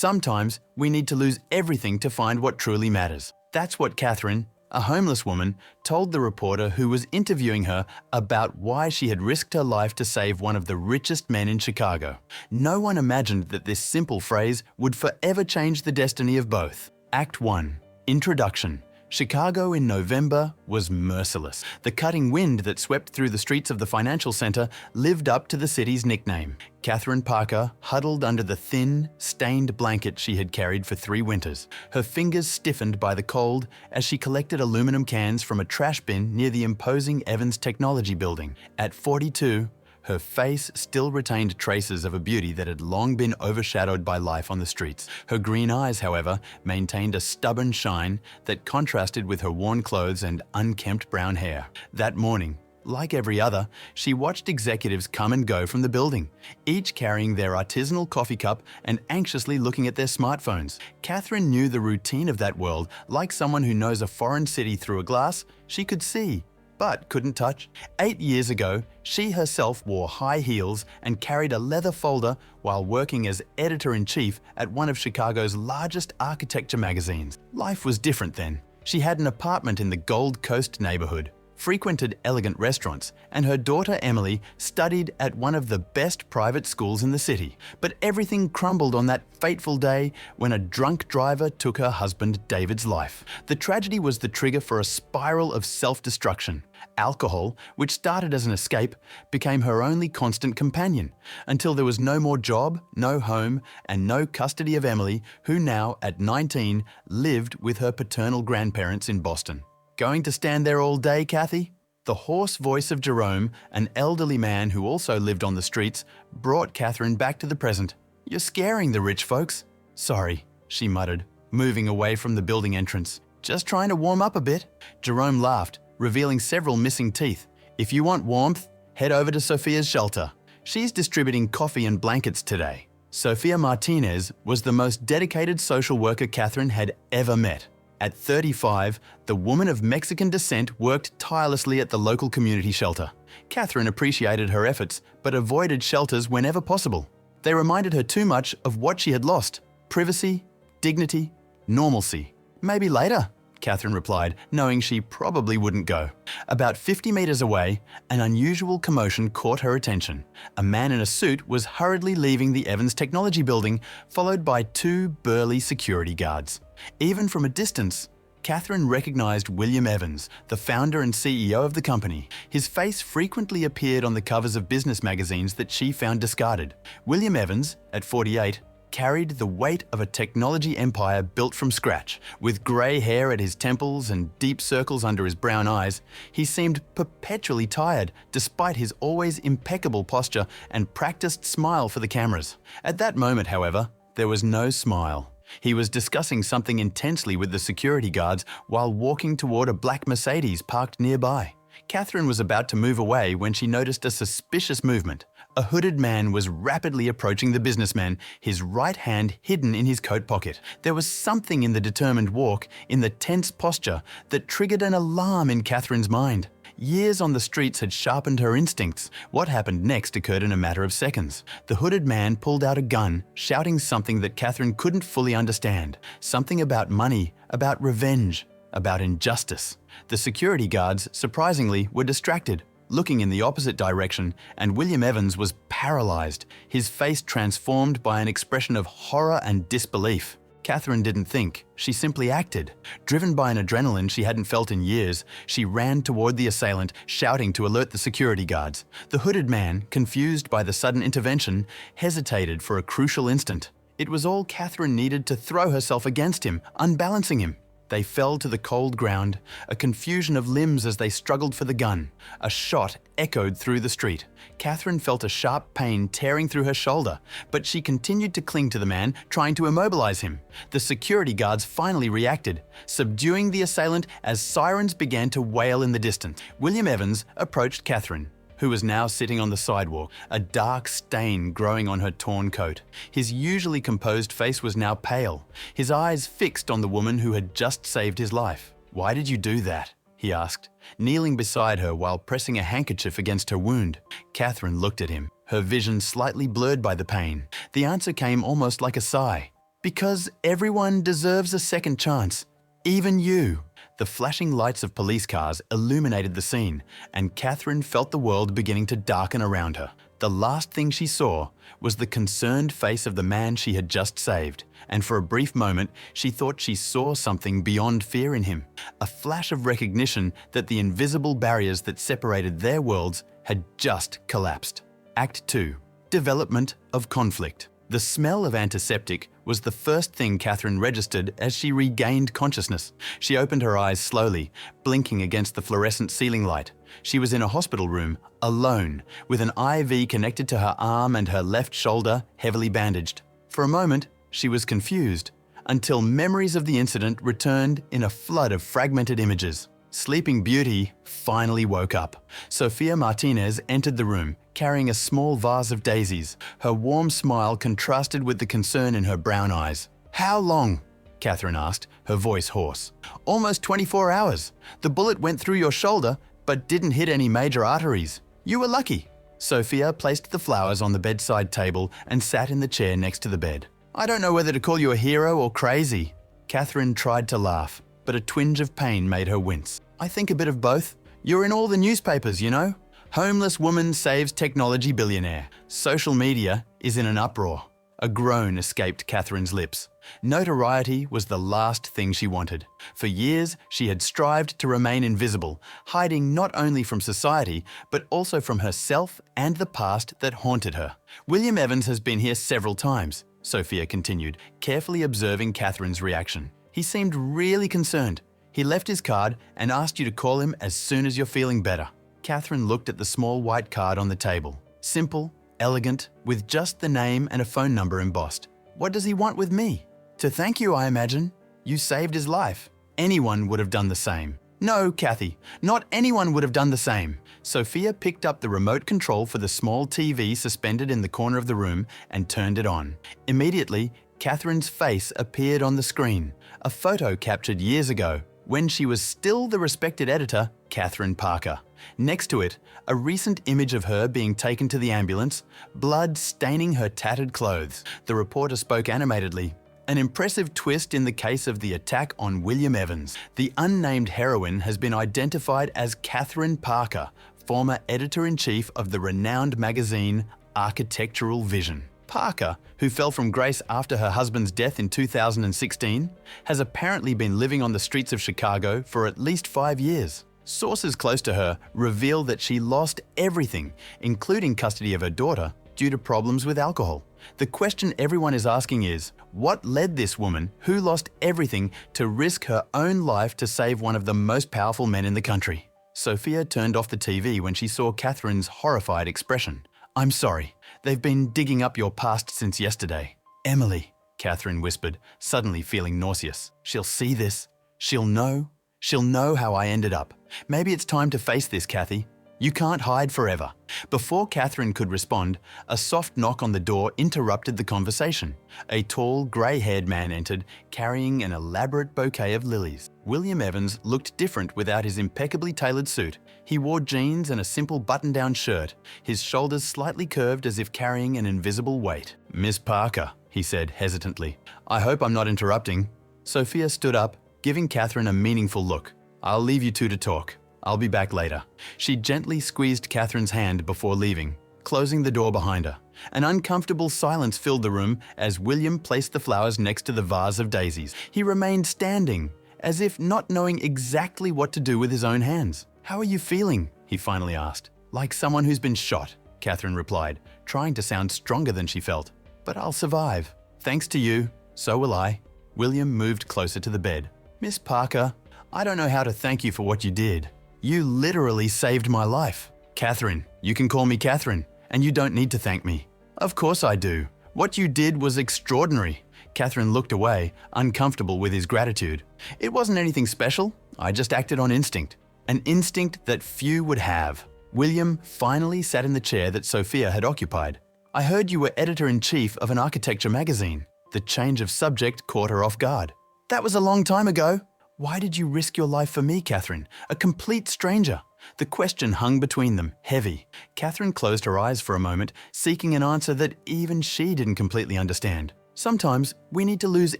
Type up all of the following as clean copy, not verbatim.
Sometimes we need to lose everything to find what truly matters. That's what Catherine, a homeless woman, told the reporter who was interviewing her about why she had risked her life to save one of the richest men in Chicago. No one imagined that this simple phrase would forever change the destiny of both. Act 1. Introduction. Chicago in November was merciless. The cutting wind that swept through the streets of the financial center lived up to the city's nickname. Catherine Parker huddled under the thin, stained blanket she had carried for 3 winters, her fingers stiffened by the cold as she collected aluminum cans from a trash bin near the imposing Evans Technology Building. At 42, her face still retained traces of a beauty that had long been overshadowed by life on the streets. Her green eyes, however, maintained a stubborn shine that contrasted with her worn clothes and unkempt brown hair. That morning, like every other, she watched executives come and go from the building, each carrying their artisanal coffee cup and anxiously looking at their smartphones. Catherine knew the routine of that world. Like someone who knows a foreign city through a glass, she could see, but couldn't touch. 8 years ago, she herself wore high heels and carried a leather folder while working as editor-in-chief at one of Chicago's largest architecture magazines. Life was different then. She had an apartment in the Gold Coast neighborhood, frequented elegant restaurants, and her daughter Emily studied at one of the best private schools in the city. But everything crumbled on that fateful day when a drunk driver took her husband David's life. The tragedy was the trigger for a spiral of self-destruction. Alcohol, which started as an escape, became her only constant companion, until there was no more job, no home, and no custody of Emily, who now, at 19, lived with her paternal grandparents in Boston. Going to stand there all day, Kathy? The hoarse voice of Jerome, an elderly man who also lived on the streets, brought Catherine back to the present. "You're scaring the rich folks." "Sorry," she muttered, moving away from the building entrance. "Just trying to warm up a bit." Jerome laughed, revealing several missing teeth. "If you want warmth, head over to Sophia's shelter. She's distributing coffee and blankets today." Sophia Martinez was the most dedicated social worker Catherine had ever met. At 35, the woman of Mexican descent worked tirelessly at the local community shelter. Catherine appreciated her efforts, but avoided shelters whenever possible. They reminded her too much of what she had lost: privacy, dignity, normalcy. "Maybe later," Catherine replied, knowing she probably wouldn't go. About 50 meters away, an unusual commotion caught her attention. A man in a suit was hurriedly leaving the Evans Technology Building, followed by 2 burly security guards. Even from a distance, Catherine recognized William Evans, the founder and CEO of the company. His face frequently appeared on the covers of business magazines that she found discarded. William Evans, at 48, carried the weight of a technology empire built from scratch. With grey hair at his temples and deep circles under his brown eyes, he seemed perpetually tired, despite his always impeccable posture and practiced smile for the cameras. At that moment, however, there was no smile. He was discussing something intensely with the security guards while walking toward a black Mercedes parked nearby. Catherine was about to move away when she noticed a suspicious movement. A hooded man was rapidly approaching the businessman, his right hand hidden in his coat pocket. There was something in the determined walk, in the tense posture, that triggered an alarm in Catherine's mind. Years on the streets had sharpened her instincts. What happened next occurred in a matter of seconds. The hooded man pulled out a gun, shouting something that Catherine couldn't fully understand. Something about money, about revenge, about injustice. The security guards, surprisingly, were distracted, looking in the opposite direction, and William Evans was paralyzed, his face transformed by an expression of horror and disbelief. Catherine didn't think, she simply acted. Driven by an adrenaline she hadn't felt in years, she ran toward the assailant, shouting to alert the security guards. The hooded man, confused by the sudden intervention, hesitated for a crucial instant. It was all Catherine needed to throw herself against him, unbalancing him. They fell to the cold ground, a confusion of limbs as they struggled for the gun. A shot echoed through the street. Catherine felt a sharp pain tearing through her shoulder, but she continued to cling to the man, trying to immobilize him. The security guards finally reacted, subduing the assailant as sirens began to wail in the distance. William Evans approached Catherine, who was now sitting on the sidewalk, a dark stain growing on her torn coat. His usually composed face was now pale, his eyes fixed on the woman who had just saved his life. "Why did you do that?" he asked, kneeling beside her while pressing a handkerchief against her wound. Catherine looked at him, her vision slightly blurred by the pain. The answer came almost like a sigh. Because everyone deserves a second chance. Even you. The flashing lights of police cars illuminated the scene, and Catherine felt the world beginning to darken around her. The last thing she saw was the concerned face of the man she had just saved, and for a brief moment she thought she saw something beyond fear in him. A flash of recognition that the invisible barriers that separated their worlds had just collapsed. Act 2. Development of conflict. The smell of antiseptic was the first thing Catherine registered as she regained consciousness. She opened her eyes slowly, blinking against the fluorescent ceiling light. She was in a hospital room, alone, with an IV connected to her arm and her left shoulder heavily bandaged. For a moment, she was confused, until memories of the incident returned in a flood of fragmented images. Sleeping Beauty finally woke up. Sofia Martinez entered the room, carrying a small vase of daisies. Her warm smile contrasted with the concern in her brown eyes. "How long?" Catherine asked, her voice hoarse. "Almost 24 hours. The bullet went through your shoulder, but didn't hit any major arteries. You were lucky." Sofia placed the flowers on the bedside table and sat in the chair next to the bed. "I don't know whether to call you a hero or crazy." Catherine tried to laugh, but a twinge of pain made her wince. "I think a bit of both. You're in all the newspapers, you know. Homeless woman saves technology billionaire. Social media is in an uproar." A groan escaped Catherine's lips. Notoriety was the last thing she wanted. For years, she had strived to remain invisible, hiding not only from society, but also from herself and the past that haunted her. "William Evans has been here several times," Sophia continued, carefully observing Catherine's reaction. "He seemed really concerned. He left his card and asked you to call him as soon as you're feeling better." Catherine looked at the small white card on the table. Simple, elegant, with just the name and a phone number embossed. "What does he want with me?" "To thank you, I imagine. You saved his life. Anyone would have done the same." "No, Kathy, not anyone would have done the same." Sophia picked up the remote control for the small TV suspended in the corner of the room and turned it on. Immediately, Catherine's face appeared on the screen, a photo captured years ago, when she was still the respected editor, Catherine Parker. Next to it, a recent image of her being taken to the ambulance, blood staining her tattered clothes. The reporter spoke animatedly. "An impressive twist in the case of the attack on William Evans. The unnamed heroine has been identified as Catherine Parker, former editor-in-chief of the renowned magazine Architectural Vision." Parker, who fell from grace after her husband's death in 2016, has apparently been living on the streets of Chicago for at least 5 years. Sources close to her reveal that she lost everything, including custody of her daughter, due to problems with alcohol. The question everyone is asking is, what led this woman, who lost everything, to risk her own life to save one of the most powerful men in the country? Sophia turned off the TV when she saw Catherine's horrified expression. "I'm sorry. They've been digging up your past since yesterday." "Emily," Catherine whispered, suddenly feeling nauseous. "She'll see this. She'll know. She'll know how I ended up. Maybe it's time to face this, Kathy. You can't hide forever." Before Catherine could respond, a soft knock on the door interrupted the conversation. A tall, grey-haired man entered, carrying an elaborate bouquet of lilies. William Evans looked different without his impeccably tailored suit. He wore jeans and a simple button-down shirt, his shoulders slightly curved as if carrying an invisible weight. "Miss Parker," he said hesitantly, "I hope I'm not interrupting." Sophia stood up, giving Catherine a meaningful look. "I'll leave you two to talk. I'll be back later." She gently squeezed Catherine's hand before leaving, closing the door behind her. An uncomfortable silence filled the room as William placed the flowers next to the vase of daisies. He remained standing, as if not knowing exactly what to do with his own hands. "How are you feeling?" he finally asked. "Like someone who's been shot," Catherine replied, trying to sound stronger than she felt. "But I'll survive. Thanks to you, so will I." William moved closer to the bed. "Miss Parker, I don't know how to thank you for what you did. You literally saved my life." "Catherine, you can call me Catherine, and you don't need to thank me." "Of course I do. What you did was extraordinary." Catherine looked away, uncomfortable with his gratitude. "It wasn't anything special. I just acted on instinct. An instinct that few would have." William finally sat in the chair that Sophia had occupied. "I heard you were editor-in-chief of an architecture magazine." The change of subject caught her off guard. "That was a long time ago." "Why did you risk your life for me, Catherine? A complete stranger?" The question hung between them, heavy. Catherine closed her eyes for a moment, seeking an answer that even she didn't completely understand. Sometimes we need to lose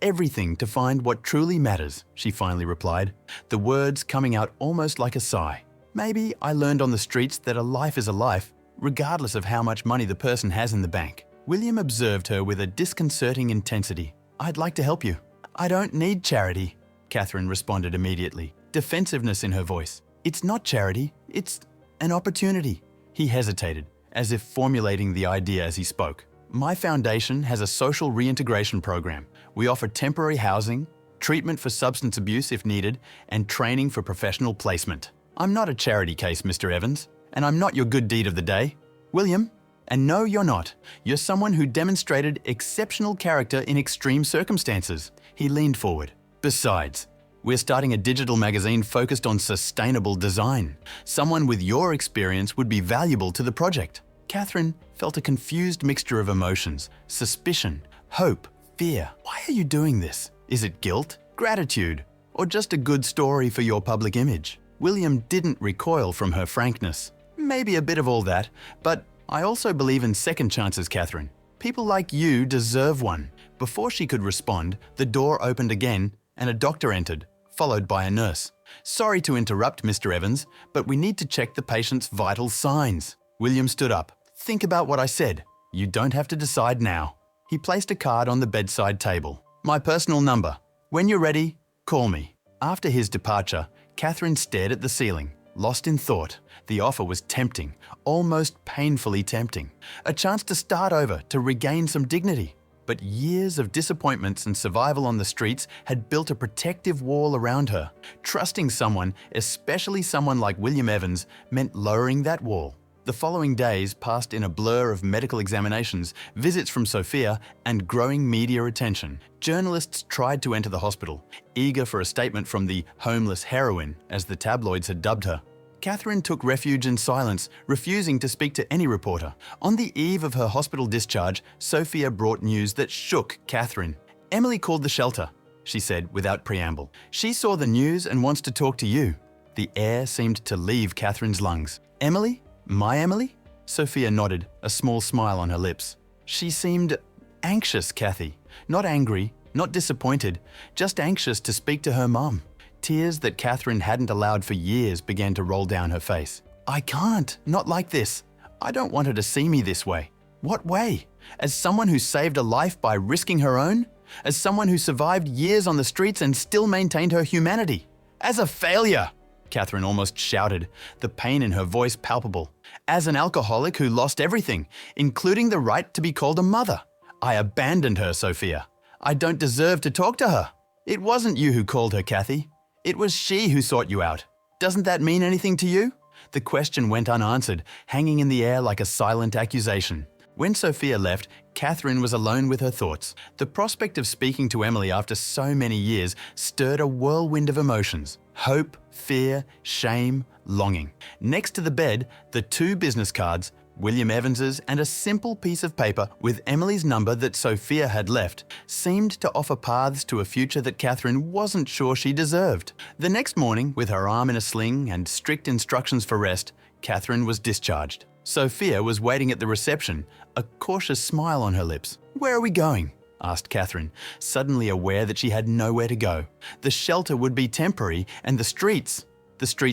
everything to find what truly matters, she finally replied, the words coming out almost like a sigh. Maybe I learned on the streets that a life is a life, regardless of how much money the person has in the bank. William observed her with a disconcerting intensity. I'd like to help you. I don't need charity, Catherine responded immediately, defensiveness in her voice. It's not charity, it's an opportunity. He hesitated, as if formulating the idea as he spoke. My foundation has a social reintegration program. We offer temporary housing, treatment for substance abuse if needed, and training for professional placement. I'm not a charity case, Mr. Evans, and I'm not your good deed of the day. William, and no, you're not. You're someone who demonstrated exceptional character in extreme circumstances. He leaned forward. Besides, we're starting a digital magazine focused on sustainable design. Someone with your experience would be valuable to the project. Catherine felt a confused mixture of emotions, suspicion, hope, fear. Why are you doing this? Is it guilt, gratitude, or just a good story for your public image? William didn't recoil from her frankness. Maybe a bit of all that, but I also believe in second chances, Catherine. People like you deserve one. Before she could respond, the door opened again and a doctor entered, followed by a nurse. Sorry to interrupt, Mr. Evans, but we need to check the patient's vital signs. William stood up. Think about what I said. You don't have to decide now. He placed a card on the bedside table. My personal number. When you're ready, call me. After his departure, Catherine stared at the ceiling, lost in thought. The offer was tempting, almost painfully tempting. A chance to start over, to regain some dignity. But years of disappointments and survival on the streets had built a protective wall around her. Trusting someone, especially someone like William Evans, meant lowering that wall. The following days passed in a blur of medical examinations, visits from Sophia, and growing media attention. Journalists tried to enter the hospital, eager for a statement from the homeless heroine, as the tabloids had dubbed her. Catherine took refuge in silence, refusing to speak to any reporter. On the eve of her hospital discharge, Sophia brought news that shook Catherine. Emily called the shelter, she said without preamble. She saw the news and wants to talk to you. The air seemed to leave Catherine's lungs. Emily? My Emily? Sophia nodded, a small smile on her lips. She seemed anxious, Kathy. Not angry, not disappointed, just anxious to speak to her mum. Tears that Catherine hadn't allowed for years began to roll down her face. I can't, not like this. I don't want her to see me this way. What way? As someone who saved a life by risking her own? As someone who survived years on the streets and still maintained her humanity? As a failure! Catherine almost shouted, the pain in her voice palpable. As an alcoholic who lost everything, including the right to be called a mother. I abandoned her, Sophia. I don't deserve to talk to her. It wasn't you who called her, Kathy. It was she who sought you out. Doesn't that mean anything to you? The question went unanswered, hanging in the air like a silent accusation. When Sophia left, Catherine was alone with her thoughts. The prospect of speaking to Emily after so many years stirred a whirlwind of emotions. Hope, fear, shame, longing. Next to the bed, the two business cards, William Evans's and a simple piece of paper with Emily's number that Sophia had left, seemed to offer paths to a future that Catherine wasn't sure she deserved. The next morning, with her arm in a sling and strict instructions for rest, Catherine was discharged. Sophia was waiting at the reception, a cautious smile on her lips. Where are we going? Asked Catherine, suddenly aware that she had nowhere to go. The shelter would be temporary, and the streets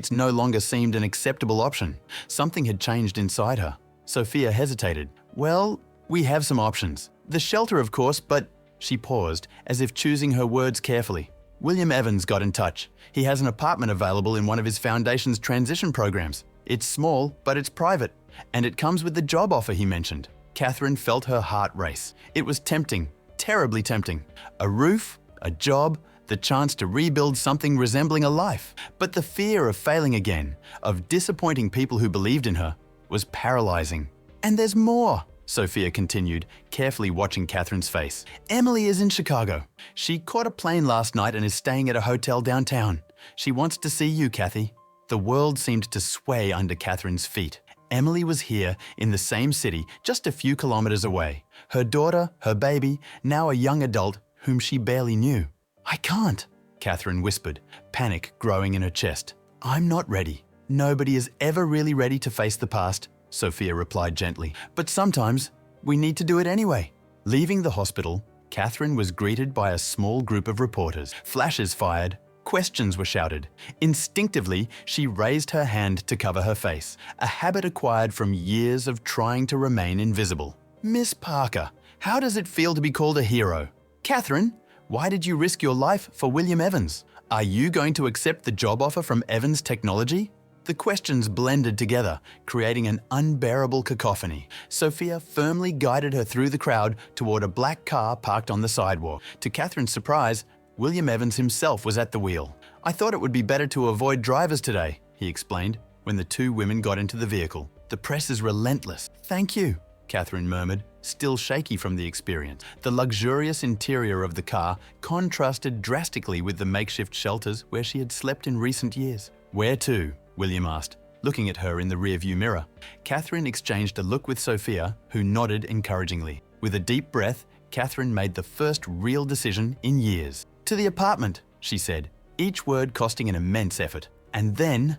no longer seemed an acceptable option. Something had changed inside her. Sophia hesitated. Well, we have some options. The shelter, of course, but… She paused, as if choosing her words carefully. William Evans got in touch. He has an apartment available in one of his foundation's transition programs. It's small, but it's private, and it comes with the job offer he mentioned. Catherine felt her heart race. It was tempting, terribly tempting. A roof, a job, the chance to rebuild something resembling a life. But the fear of failing again, of disappointing people who believed in her, was paralyzing. And there's more, Sophia continued, carefully watching Catherine's face. Emily is in Chicago. She caught a plane last night and is staying at a hotel downtown. She wants to see you, Kathy. The world seemed to sway under Catherine's feet. Emily was here in the same city, just a few kilometers away. Her daughter, her baby, now a young adult whom she barely knew. I can't, Catherine whispered, panic growing in her chest. I'm not ready. Nobody is ever really ready to face the past, Sophia replied gently. But sometimes we need to do it anyway. Leaving the hospital, Catherine was greeted by a small group of reporters. Flashes fired. Questions were shouted. Instinctively, she raised her hand to cover her face, a habit acquired from years of trying to remain invisible. Miss Parker, how does it feel to be called a hero? Catherine, why did you risk your life for William Evans? Are you going to accept the job offer from Evans Technology? The questions blended together, creating an unbearable cacophony. Sophia firmly guided her through the crowd toward a black car parked on the sidewalk. To Catherine's surprise, William Evans himself was at the wheel. I thought it would be better to avoid drivers today, he explained when the two women got into the vehicle. The press is relentless. Thank you, Catherine murmured, still shaky from the experience. The luxurious interior of the car contrasted drastically with the makeshift shelters where she had slept in recent years. Where to? William asked, looking at her in the rearview mirror. Catherine exchanged a look with Sophia, who nodded encouragingly. With a deep breath, Catherine made the first real decision in years. To the apartment, she said, each word costing an immense effort. And then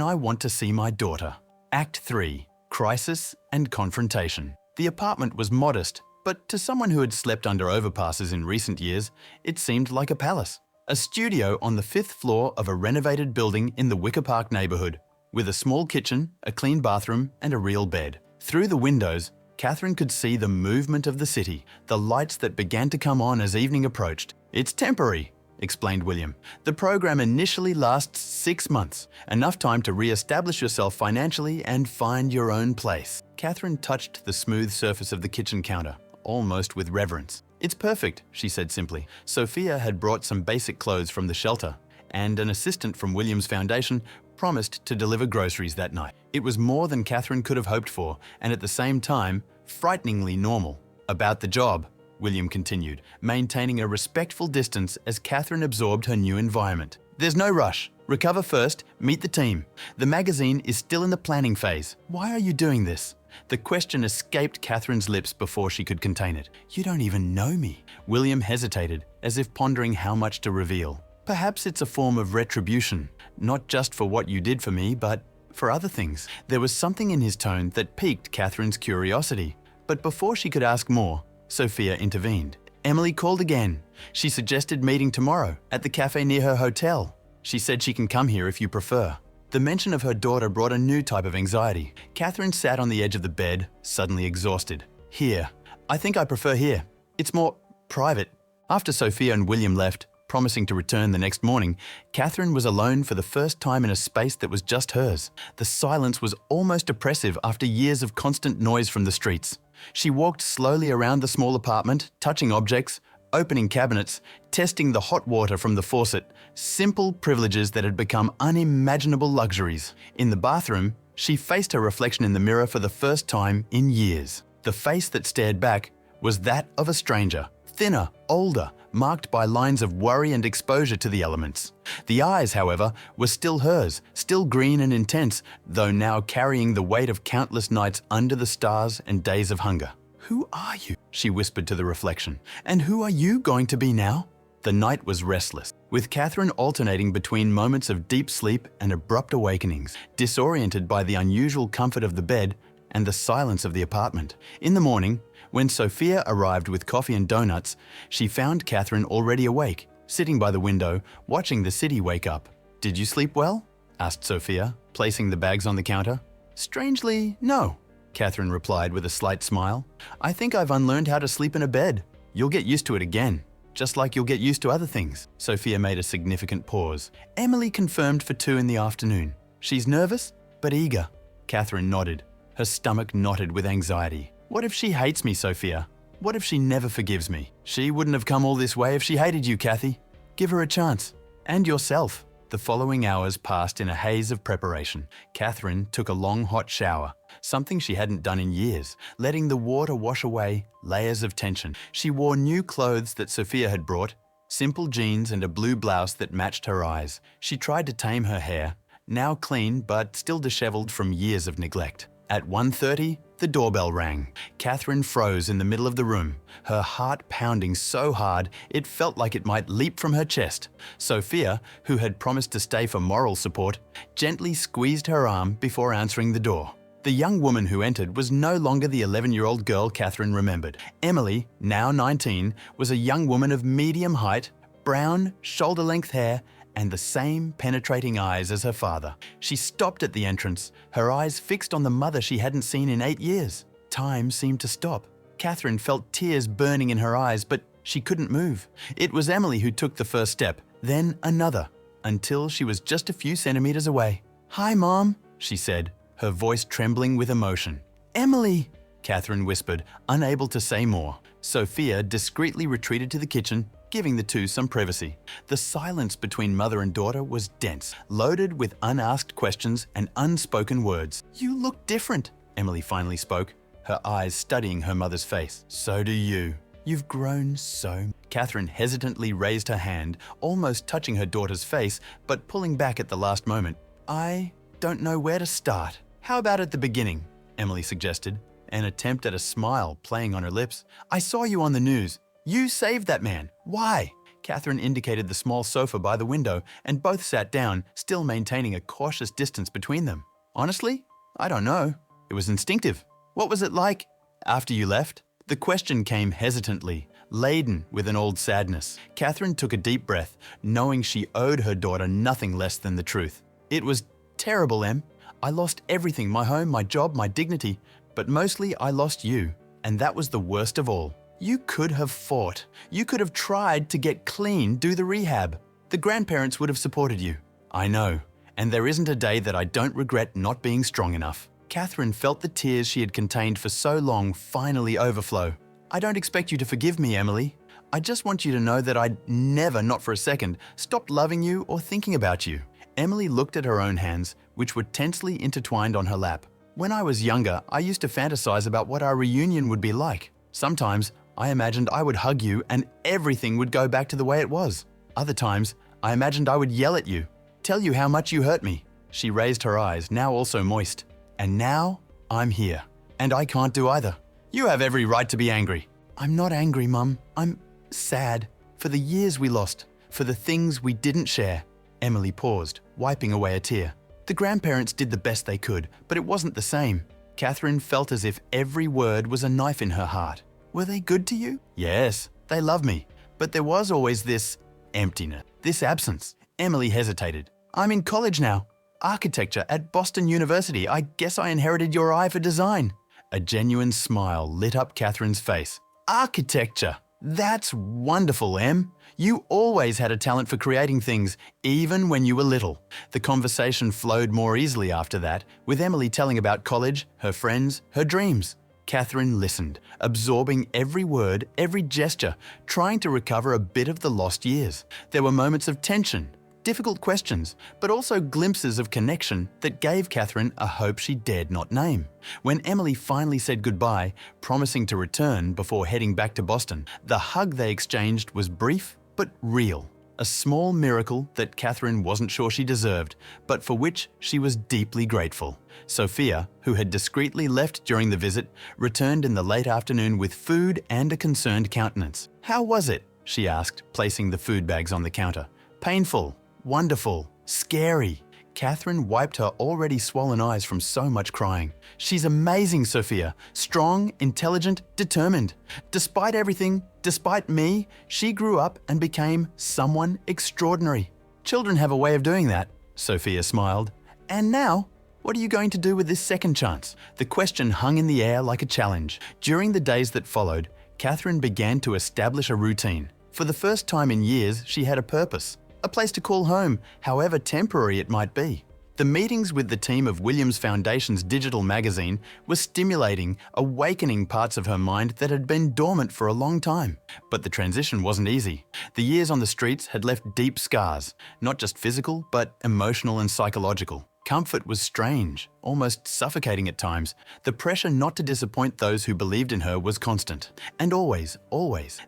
I want to see my daughter. Act 3. Crisis and Confrontation. The apartment was modest, but to someone who had slept under overpasses in recent years, it seemed like a palace. A studio on the 5th floor of a renovated building in the Wicker Park neighborhood, with a small kitchen, a clean bathroom, and a real bed. Through the windows, Catherine could see the movement of the city, the lights that began to come on as evening approached. It's temporary, explained William. The program initially lasts 6 months, enough time to re-establish yourself financially and find your own place. Catherine touched the smooth surface of the kitchen counter, almost with reverence. It's perfect, she said simply. Sophia had brought some basic clothes from the shelter, and an assistant from William's foundation promised to deliver groceries that night. It was more than Catherine could have hoped for, and at the same time, frighteningly normal. About the job, William continued, maintaining a respectful distance as Catherine absorbed her new environment. There's no rush. Recover first, meet the team. The magazine is still in the planning phase. Why are you doing this? The question escaped Catherine's lips before she could contain it. You don't even know me. William hesitated, as if pondering how much to reveal. Perhaps it's a form of retribution, not just for what you did for me, but for other things. There was something in his tone that piqued Catherine's curiosity. But before she could ask more, Sophia intervened. Emily called again. She suggested meeting tomorrow at the cafe near her hotel. She said she can come here if you prefer. The mention of her daughter brought a new type of anxiety. Catherine sat on the edge of the bed, suddenly exhausted. Here. I think I prefer here. It's more private. After Sophia and William left, promising to return the next morning, Catherine was alone for the first time in a space that was just hers. The silence was almost oppressive after years of constant noise from the streets. She walked slowly around the small apartment, touching objects, opening cabinets, testing the hot water from the faucet, simple privileges that had become unimaginable luxuries. In the bathroom, she faced her reflection in the mirror for the first time in years. The face that stared back was that of a stranger, thinner, older, marked by lines of worry and exposure to the elements. The eyes, however, were still hers, still green and intense, though now carrying the weight of countless nights under the stars and days of hunger. Who are you? She whispered to the reflection. And who are you going to be now? The night was restless, with Catherine alternating between moments of deep sleep and abrupt awakenings, disoriented by the unusual comfort of the bed and the silence of the apartment. In the morning, when Sophia arrived with coffee and donuts, she found Catherine already awake, sitting by the window, watching the city wake up. Did you sleep well? Asked Sophia, placing the bags on the counter. Strangely, no, Catherine replied with a slight smile. I think I've unlearned how to sleep in a bed. You'll get used to it again, just like you'll get used to other things. Sophia made a significant pause. Emily confirmed for 2 in the afternoon. She's nervous, but eager. Catherine nodded. Her stomach knotted with anxiety. What if she hates me, Sophia? What if she never forgives me? She wouldn't have come all this way if she hated you, Kathy. Give her a chance. And yourself. The following hours passed in a haze of preparation. Catherine took a long hot shower, something she hadn't done in years, letting the water wash away layers of tension. She wore new clothes that Sophia had brought, simple jeans and a blue blouse that matched her eyes. She tried to tame her hair, now clean but still disheveled from years of neglect. At 1:30, the doorbell rang. Catherine froze in the middle of the room, her heart pounding so hard it felt like it might leap from her chest. Sophia, who had promised to stay for moral support, gently squeezed her arm before answering the door. The young woman who entered was no longer the 11-year-old girl Catherine remembered. Emily, now 19, was a young woman of medium height, brown, shoulder-length hair, and the same penetrating eyes as her father. She stopped at the entrance, her eyes fixed on the mother she hadn't seen in 8 years. Time seemed to stop. Catherine felt tears burning in her eyes, but she couldn't move. It was Emily who took the first step, then another, until she was just a few centimeters away. "Hi, Mom," she said, her voice trembling with emotion. "Emily," Catherine whispered, unable to say more. Sophia discreetly retreated to the kitchen, giving the two some privacy. The silence between mother and daughter was dense, loaded with unasked questions and unspoken words. "You look different," Emily finally spoke, her eyes studying her mother's face. "So do you. You've grown so." Catherine hesitantly raised her hand, almost touching her daughter's face, but pulling back at the last moment. "I don't know where to start." "How about at the beginning?" Emily suggested, an attempt at a smile playing on her lips. "I saw you on the news. You saved that man. Why?" Catherine indicated the small sofa by the window, and both sat down, still maintaining a cautious distance between them. "Honestly, I don't know. It was instinctive." "What was it like after you left?" The question came hesitantly, laden with an old sadness. Catherine took a deep breath, knowing she owed her daughter nothing less than the truth. "It was terrible, Em. I lost everything, my home, my job, my dignity, but mostly I lost you, and that was the worst of all. You could have fought. You could have tried to get clean, do the rehab. The grandparents would have supported you." "I know, and there isn't a day that I don't regret not being strong enough." Catherine felt the tears she had contained for so long finally overflow. "I don't expect you to forgive me, Emily. I just want you to know that I'd never, not for a second, stopped loving you or thinking about you." Emily looked at her own hands, which were tensely intertwined on her lap. "When I was younger, I used to fantasize about what our reunion would be like. Sometimes, I imagined I would hug you and everything would go back to the way it was. Other times, I imagined I would yell at you, tell you how much you hurt me." She raised her eyes, now also moist. "And now, I'm here. And I can't do either." "You have every right to be angry." "I'm not angry, Mum. I'm sad. For the years we lost. For the things we didn't share." Emily paused, wiping away a tear. "The grandparents did the best they could, but it wasn't the same." Catherine felt as if every word was a knife in her heart. "Were they good to you?" "Yes, they loved me. But there was always this emptiness, this absence." Emily hesitated. "I'm in college now. Architecture at Boston University. I guess I inherited your eye for design." A genuine smile lit up Catherine's face. "Architecture! That's wonderful, Em. You always had a talent for creating things, even when you were little." The conversation flowed more easily after that, with Emily telling about college, her friends, her dreams. Catherine listened, absorbing every word, every gesture, trying to recover a bit of the lost years. There were moments of tension, difficult questions, but also glimpses of connection that gave Catherine a hope she dared not name. When Emily finally said goodbye, promising to return before heading back to Boston, the hug they exchanged was brief but real. A small miracle that Catherine wasn't sure she deserved, but for which she was deeply grateful. Sophia, who had discreetly left during the visit, returned in the late afternoon with food and a concerned countenance. "How was it?" she asked, placing the food bags on the counter. "Painful, wonderful, scary." Catherine wiped her already swollen eyes from so much crying. "She's amazing, Sophia. Strong, intelligent, determined. Despite everything, despite me, she grew up and became someone extraordinary." "Children have a way of doing that," Sophia smiled. "And now, what are you going to do with this second chance?" The question hung in the air like a challenge. During the days that followed, Catherine began to establish a routine. For the first time in years, she had a purpose. A place to call home, however temporary it might be. The meetings with the team of Williams Foundation's digital magazine were stimulating, awakening parts of her mind that had been dormant for a long time. But the transition wasn't easy. The years on the streets had left deep scars, not just physical, but emotional and psychological. Comfort was strange, almost suffocating at times. The pressure not to disappoint those who believed in her was constant. And always,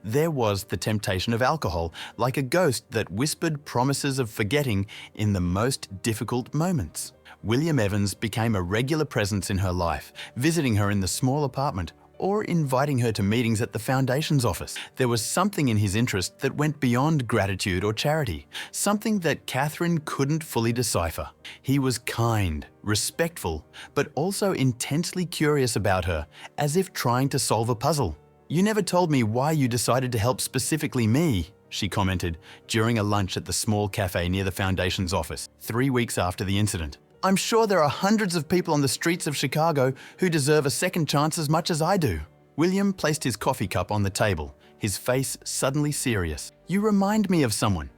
there was the temptation of alcohol, like a ghost that whispered promises of forgetting in the most difficult moments. William Evans became a regular presence in her life, visiting her in the small apartment, or inviting her to meetings at the foundation's office. There was something in his interest that went beyond gratitude or charity, something that Catherine couldn't fully decipher. He was kind, respectful, but also intensely curious about her, as if trying to solve a puzzle. "You never told me why you decided to help specifically me," she commented during a lunch at the small cafe near the foundation's office, 3 weeks after the incident. "I'm sure there are hundreds of people on the streets of Chicago who deserve a second chance as much as I do." William placed his coffee cup on the table, his face suddenly serious. "You remind me of someone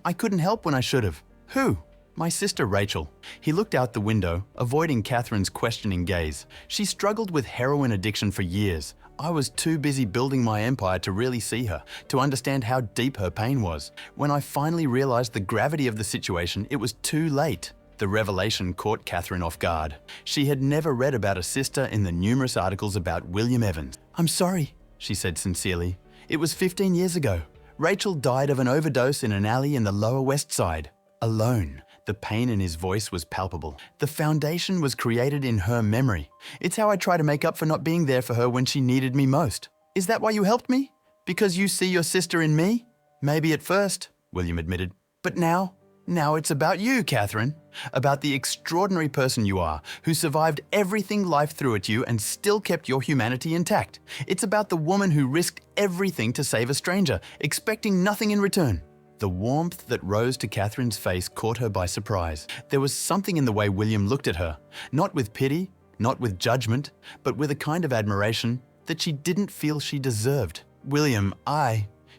I couldn't help when I should have." "Who?" "My sister Rachel." He looked out the window, avoiding Catherine's questioning gaze. "She struggled with heroin addiction for years. I was too busy building my empire to really see her, to understand how deep her pain was. When I finally realized the gravity of the situation, it was too late." The revelation caught Catherine off guard. She had never read about a sister in the numerous articles about William Evans. "I'm sorry," she said sincerely. "It was 15 years ago. Rachel died of an overdose in an alley in the Lower West Side. Alone." The pain in his voice was palpable. "The foundation was created in her memory. It's how I try to make up for not being there for her when she needed me most." "Is that why you helped me? Because you see your sister in me?" "Maybe at first," William admitted. "But now it's about you, Catherine. About the extraordinary person you are, who survived everything life threw at you and still kept your humanity intact. It's about the woman who risked everything to save a stranger, expecting nothing in return." The warmth that rose to Catherine's face caught her by surprise. There was something in the way William looked at her, not with pity, not with judgment, but with a kind of admiration that she didn't feel she deserved. "William,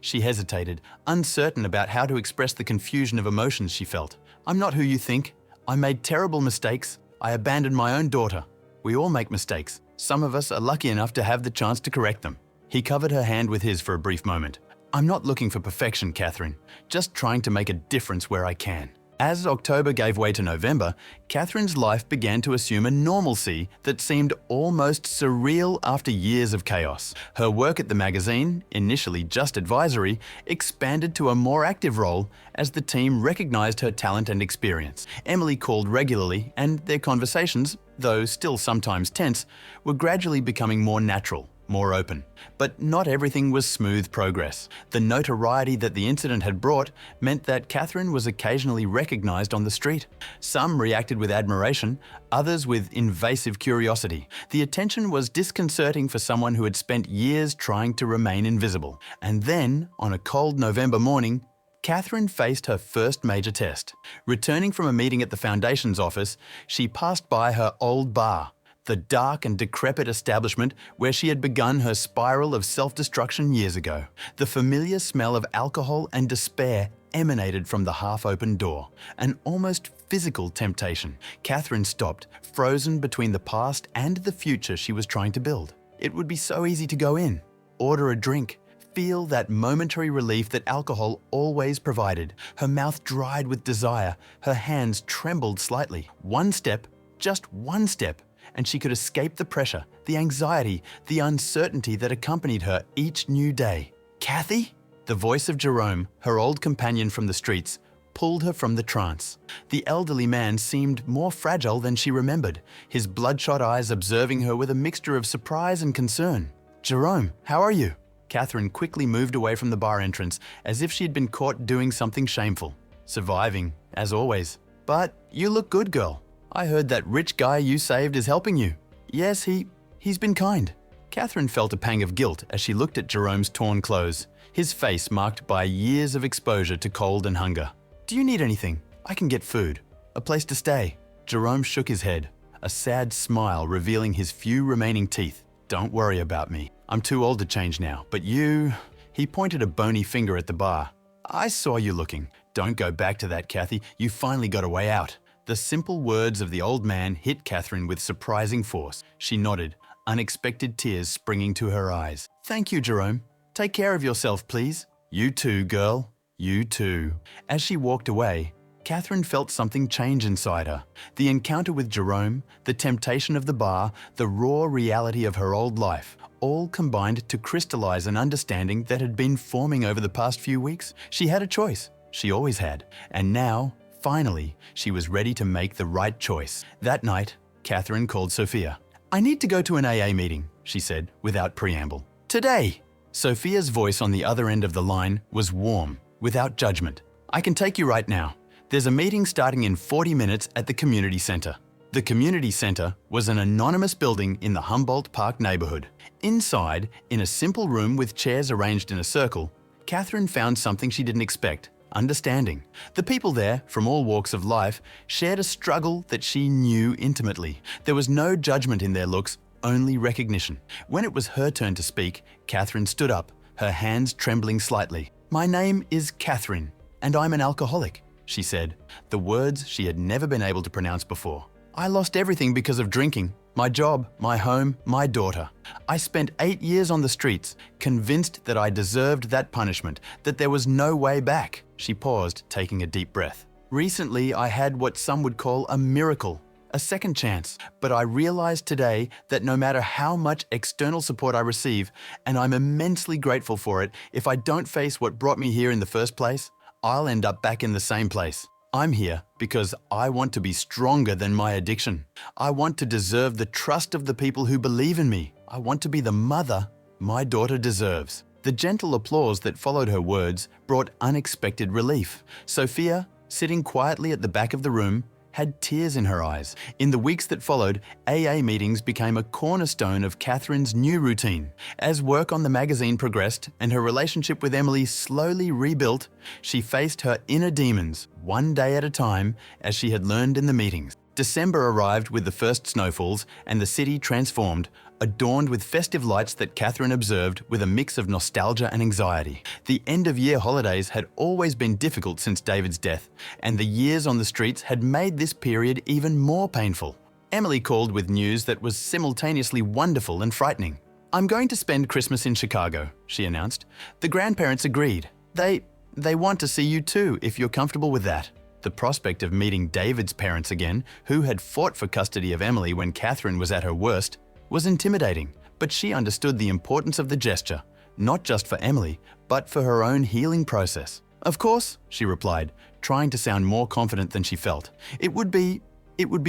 She hesitated, uncertain about how to express the confusion of emotions she felt. "I'm not who you think. I made terrible mistakes. I abandoned my own daughter. We all make mistakes. Some of us are lucky enough to have the chance to correct them." He covered her hand with his for a brief moment. "I'm not looking for perfection, Catherine, just trying to make a difference where I can." As October gave way to November, Catherine's life began to assume a normalcy that seemed almost surreal after years of chaos. Her work at the magazine, initially just advisory, expanded to a more active role as the team recognized her talent and experience. Emily called regularly, and their conversations, though still sometimes tense, were gradually becoming more natural, more open. But not everything was smooth progress. The notoriety that the incident had brought meant that Catherine was occasionally recognized on the street. Some reacted with admiration, others with invasive curiosity. The attention was disconcerting for someone who had spent years trying to remain invisible. And then, on a cold November morning, Catherine faced her first major test. Returning from a meeting at the foundation's office, she passed by her old bar, the dark and decrepit establishment where she had begun her spiral of self-destruction years ago. The familiar smell of alcohol and despair emanated from the half-open door, an almost physical temptation. Catherine stopped, frozen between the past and the future she was trying to build. It would be so easy to go in, order a drink, feel that momentary relief that alcohol always provided. Her mouth dried with desire, her hands trembled slightly. One step, just one step, and she could escape the pressure, the anxiety, the uncertainty that accompanied her each new day. "Kathy?" The voice of Jerome, her old companion from the streets, pulled her from the trance. The elderly man seemed more fragile than she remembered, his bloodshot eyes observing her with a mixture of surprise and concern. "Jerome, how are you?" Catherine quickly moved away from the bar entrance as if she had been caught doing something shameful. "Surviving, as always. But you look good, girl. I heard that rich guy you saved is helping you." "Yes, he's been kind." Catherine felt a pang of guilt as she looked at Jerome's torn clothes, his face marked by years of exposure to cold and hunger. "Do you need anything? I can get food. A place to stay." Jerome shook his head, a sad smile revealing his few remaining teeth. "Don't worry about me. I'm too old to change now, but you..." He pointed a bony finger at the bar. "I saw you looking. Don't go back to that, Kathy. You finally got a way out." The simple words of the old man hit Catherine with surprising force. She nodded, unexpected tears springing to her eyes. "Thank you, Jerome. Take care of yourself, please." "You too, girl. You too." As she walked away, Catherine felt something change inside her. The encounter with Jerome, the temptation of the bar, the raw reality of her old life, all combined to crystallize an understanding that had been forming over the past few weeks. She had a choice. She always had. And now, finally, she was ready to make the right choice. That night, Catherine called Sophia. "I need to go to an AA meeting," she said, without preamble. Today. Sophia's voice on the other end of the line was warm, without judgment. I can take you right now. There's a meeting starting in 40 minutes at the community center. The community center was an anonymous building in the Humboldt Park neighborhood. Inside, in a simple room with chairs arranged in a circle, Catherine found something she didn't expect: understanding. The people there, from all walks of life, shared a struggle that she knew intimately. There was no judgment in their looks, only recognition. When it was her turn to speak, Catherine stood up, her hands trembling slightly. "My name is Catherine, and I'm an alcoholic," she said, the words she had never been able to pronounce before. "I lost everything because of drinking. My job, my home, my daughter. I spent 8 years on the streets, convinced that I deserved that punishment, that there was no way back." She paused, taking a deep breath. "Recently, I had what some would call a miracle, a second chance. But I realized today that no matter how much external support I receive, and I'm immensely grateful for it, if I don't face what brought me here in the first place, I'll end up back in the same place. I'm here because I want to be stronger than my addiction. I want to deserve the trust of the people who believe in me. I want to be the mother my daughter deserves." The gentle applause that followed her words brought unexpected relief. Sophia, sitting quietly at the back of the room, had tears in her eyes. In the weeks that followed, AA meetings became a cornerstone of Catherine's new routine. As work on the magazine progressed and her relationship with Emily slowly rebuilt, she faced her inner demons, one day at a time, as she had learned in the meetings. December arrived with the first snowfalls, and the city transformed, adorned with festive lights that Catherine observed with a mix of nostalgia and anxiety. The end-of-year holidays had always been difficult since David's death, and the years on the streets had made this period even more painful. Emily called with news that was simultaneously wonderful and frightening. "I'm going to spend Christmas in Chicago," she announced. "The grandparents agreed. They want to see you too, if you're comfortable with that." The prospect of meeting David's parents again, who had fought for custody of Emily when Catherine was at her worst, was intimidating, but she understood the importance of the gesture, not just for Emily, but for her own healing process. "Of course," she replied, trying to sound more confident than she felt. It would be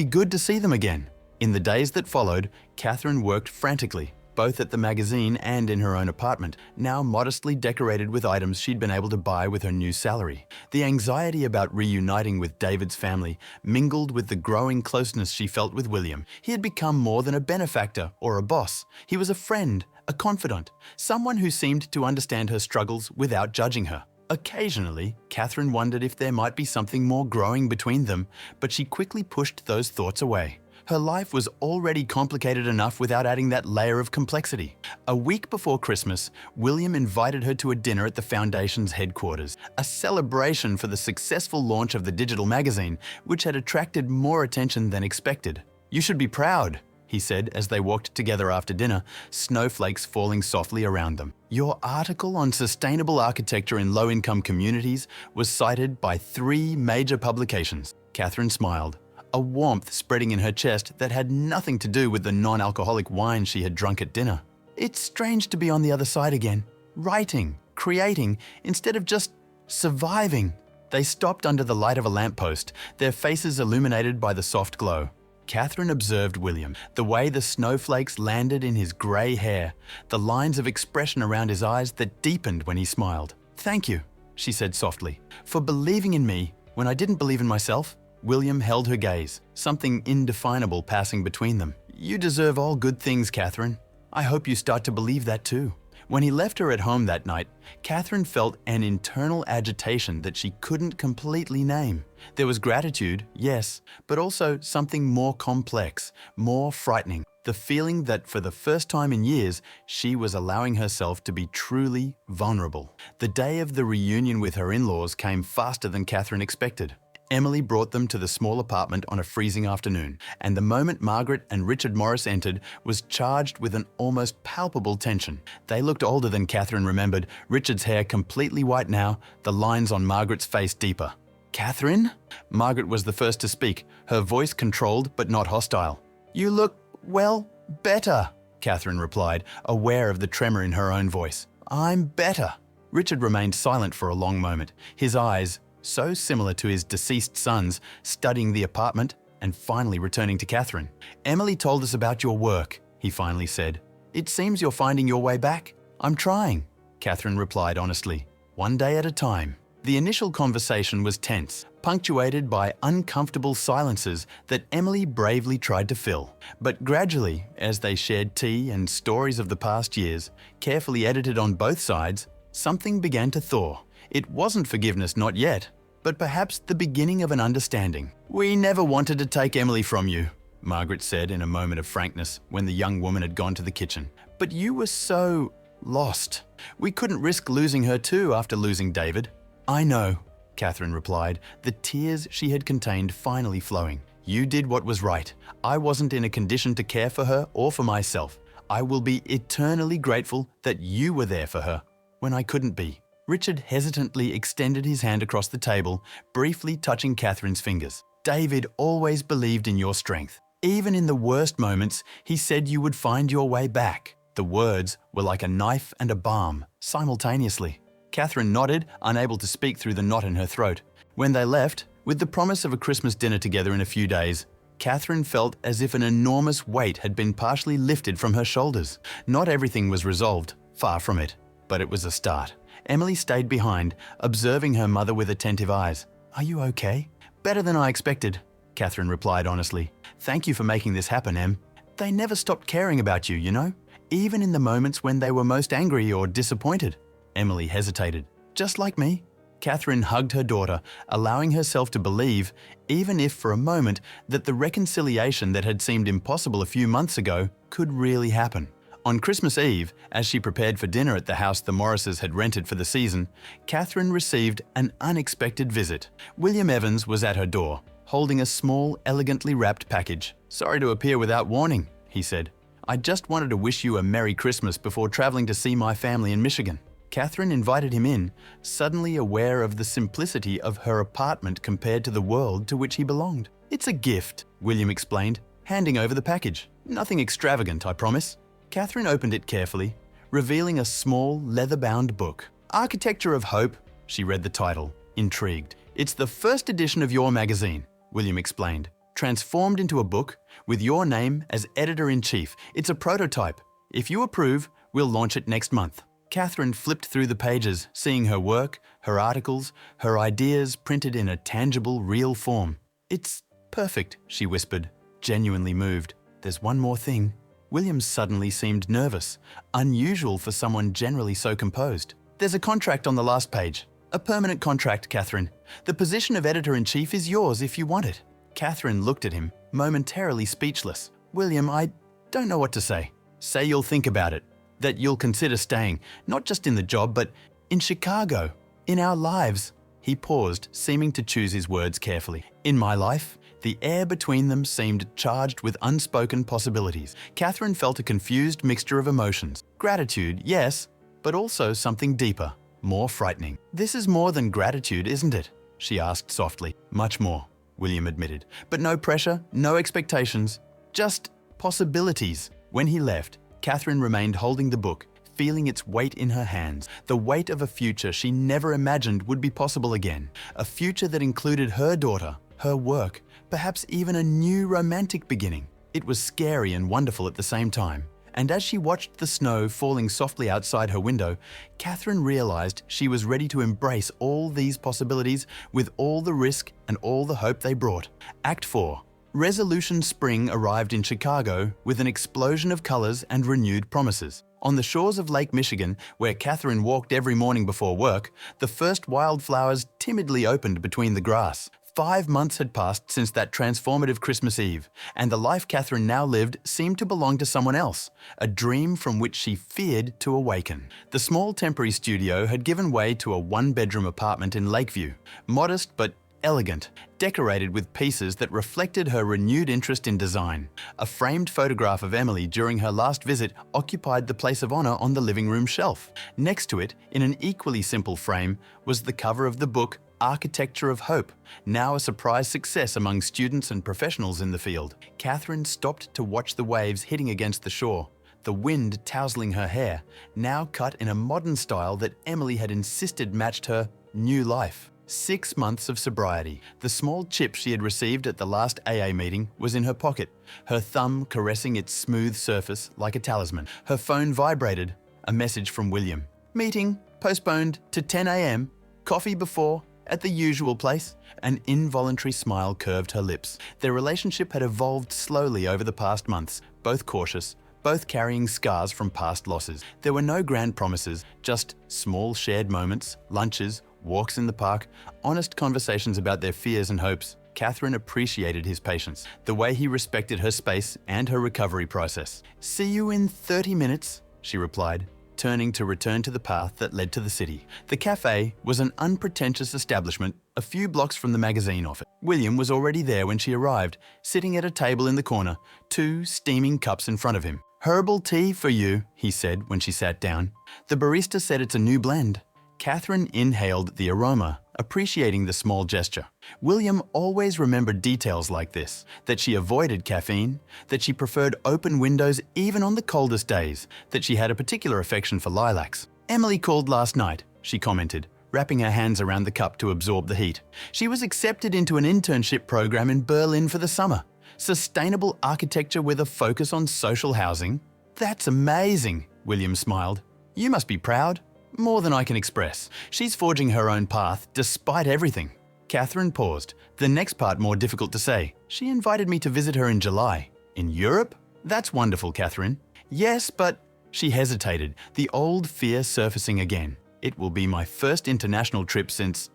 good to see them again." In the days that followed, Catherine worked frantically, both at the magazine and in her own apartment, now modestly decorated with items she'd been able to buy with her new salary. The anxiety about reuniting with David's family mingled with the growing closeness she felt with William. He had become more than a benefactor or a boss. He was a friend, a confidant, someone who seemed to understand her struggles without judging her. Occasionally, Catherine wondered if there might be something more growing between them, but she quickly pushed those thoughts away. Her life was already complicated enough without adding that layer of complexity. A week before Christmas, William invited her to a dinner at the Foundation's headquarters, a celebration for the successful launch of the digital magazine, which had attracted more attention than expected. "You should be proud," he said as they walked together after dinner, snowflakes falling softly around them. "Your article on sustainable architecture in low-income communities was cited by 3 major publications." Catherine smiled, a warmth spreading in her chest that had nothing to do with the non-alcoholic wine she had drunk at dinner. "It's strange to be on the other side again, writing, creating, instead of just surviving." They stopped under the light of a lamppost, their faces illuminated by the soft glow. Catherine observed William, the way the snowflakes landed in his grey hair, the lines of expression around his eyes that deepened when he smiled. "Thank you," she said softly, "for believing in me when I didn't believe in myself." William held her gaze, something indefinable passing between them. "You deserve all good things, Catherine. I hope you start to believe that too." When he left her at home that night, Catherine felt an internal agitation that she couldn't completely name. There was gratitude, yes, but also something more complex, more frightening. The feeling that for the first time in years, she was allowing herself to be truly vulnerable. The day of the reunion with her in-laws came faster than Catherine expected. Emily brought them to the small apartment on a freezing afternoon, and the moment Margaret and Richard Morris entered was charged with an almost palpable tension. They looked older than Catherine remembered, Richard's hair completely white now, the lines on Margaret's face deeper. "Catherine?" Margaret was the first to speak, her voice controlled but not hostile. "You look, well, better," Catherine replied, aware of the tremor in her own voice. "I'm better." Richard remained silent for a long moment, his eyes, so similar to his deceased son's, studying the apartment and finally returning to Catherine. "Emily told us about your work," he finally said. It seems you're finding your way back. I'm trying, Catherine replied honestly, one day at a time. The initial conversation was tense, punctuated by uncomfortable silences that Emily bravely tried to fill. But gradually, as they shared tea and stories of the past years, carefully edited on both sides, something began to thaw. It wasn't forgiveness, not yet, but perhaps the beginning of an understanding. "We never wanted to take Emily from you," Margaret said in a moment of frankness when the young woman had gone to the kitchen. "But you were so lost. We couldn't risk losing her too after losing David." "I know," Catherine replied, the tears she had contained finally flowing. "You did what was right. I wasn't in a condition to care for her or for myself. I will be eternally grateful that you were there for her when I couldn't be." Richard hesitantly extended his hand across the table, briefly touching Catherine's fingers. "David always believed in your strength. Even in the worst moments, he said you would find your way back." The words were like a knife and a balm, simultaneously. Catherine nodded, unable to speak through the knot in her throat. When they left, with the promise of a Christmas dinner together in a few days, Catherine felt as if an enormous weight had been partially lifted from her shoulders. Not everything was resolved, far from it, but it was a start. Emily stayed behind, observing her mother with attentive eyes. "Are you okay?" "Better than I expected," Catherine replied honestly. "Thank you for making this happen, Em. They never stopped caring about you, you know, even in the moments when they were most angry or disappointed." Emily hesitated. "Just like me." Catherine hugged her daughter, allowing herself to believe, even if for a moment, that the reconciliation that had seemed impossible a few months ago could really happen. On Christmas Eve, as she prepared for dinner at the house the Morrises had rented for the season, Catherine received an unexpected visit. William Evans was at her door, holding a small, elegantly wrapped package. "Sorry to appear without warning," he said. "I just wanted to wish you a Merry Christmas before traveling to see my family in Michigan." Catherine invited him in, suddenly aware of the simplicity of her apartment compared to the world to which he belonged. "It's a gift," William explained, handing over the package. "Nothing extravagant, I promise." Catherine opened it carefully, revealing a small, leather-bound book. "Architecture of Hope," she read the title, intrigued. "It's the first edition of your magazine," William explained, "transformed into a book with your name as editor-in-chief. It's a prototype. If you approve, we'll launch it next month." Catherine flipped through the pages, seeing her work, her articles, her ideas printed in a tangible, real form. "It's perfect," she whispered, genuinely moved. "There's one more thing." William suddenly seemed nervous, unusual for someone generally so composed. "There's a contract on the last page. A permanent contract, Catherine. The position of editor-in-chief is yours if you want it." Catherine looked at him, momentarily speechless. "William, I don't know what to say." "Say you'll think about it. That you'll consider staying, not just in the job, but in Chicago, in our lives." He paused, seeming to choose his words carefully. "In my life?" The air between them seemed charged with unspoken possibilities. Catherine felt a confused mixture of emotions. Gratitude, yes, but also something deeper, more frightening. "This is more than gratitude, isn't it?" she asked softly. "Much more," William admitted. "But no pressure, no expectations, just possibilities." When he left, Catherine remained holding the book, feeling its weight in her hands, the weight of a future she never imagined would be possible again, a future that included her daughter, her work, perhaps even a new romantic beginning. It was scary and wonderful at the same time, and as she watched the snow falling softly outside her window, Catherine realized she was ready to embrace all these possibilities with all the risk and all the hope they brought. Act 4. Resolution Spring arrived in Chicago with an explosion of colors and renewed promises. On the shores of Lake Michigan, where Catherine walked every morning before work, the first wildflowers timidly opened between the grass. 5 months had passed since that transformative Christmas Eve, and the life Catherine now lived seemed to belong to someone else, a dream from which she feared to awaken. The small temporary studio had given way to a one-bedroom apartment in Lakeview, modest but elegant, decorated with pieces that reflected her renewed interest in design. A framed photograph of Emily during her last visit occupied the place of honor on the living room shelf. Next to it, in an equally simple frame, was the cover of the book Architecture of Hope, now a surprise success among students and professionals in the field. Catherine stopped to watch the waves hitting against the shore, the wind tousling her hair, now cut in a modern style that Emily had insisted matched her new life. 6 months of sobriety. The small chip she had received at the last AA meeting was in her pocket, her thumb caressing its smooth surface like a talisman. Her phone vibrated. A message from William. Meeting postponed to 10 a.m. Coffee before, at the usual place. An involuntary smile curved her lips. Their relationship had evolved slowly over the past months, both cautious, both carrying scars from past losses. There were no grand promises, just small shared moments, lunches, walks in the park, honest conversations about their fears and hopes. Catherine appreciated his patience, the way he respected her space and her recovery process. "See you in 30 minutes, she replied, turning to return to the path that led to the city. The cafe was an unpretentious establishment a few blocks from the magazine office. William was already there when she arrived, sitting at a table in the corner, 2 steaming cups in front of him. "Herbal tea for you," he said when she sat down. "The barista said it's a new blend." Catherine inhaled the aroma, appreciating the small gesture. William always remembered details like this, that she avoided caffeine, that she preferred open windows even on the coldest days, that she had a particular affection for lilacs. "Emily called last night," she commented, wrapping her hands around the cup to absorb the heat. "She was accepted into an internship program in Berlin for the summer. Sustainable architecture with a focus on social housing. That's amazing," William smiled. "You must be proud." "More than I can express. She's forging her own path despite everything." Catherine paused, the next part more difficult to say. "She invited me to visit her in July. In Europe? That's wonderful, Catherine." "Yes, but..." She hesitated, the old fear surfacing again. "It will be my first international trip since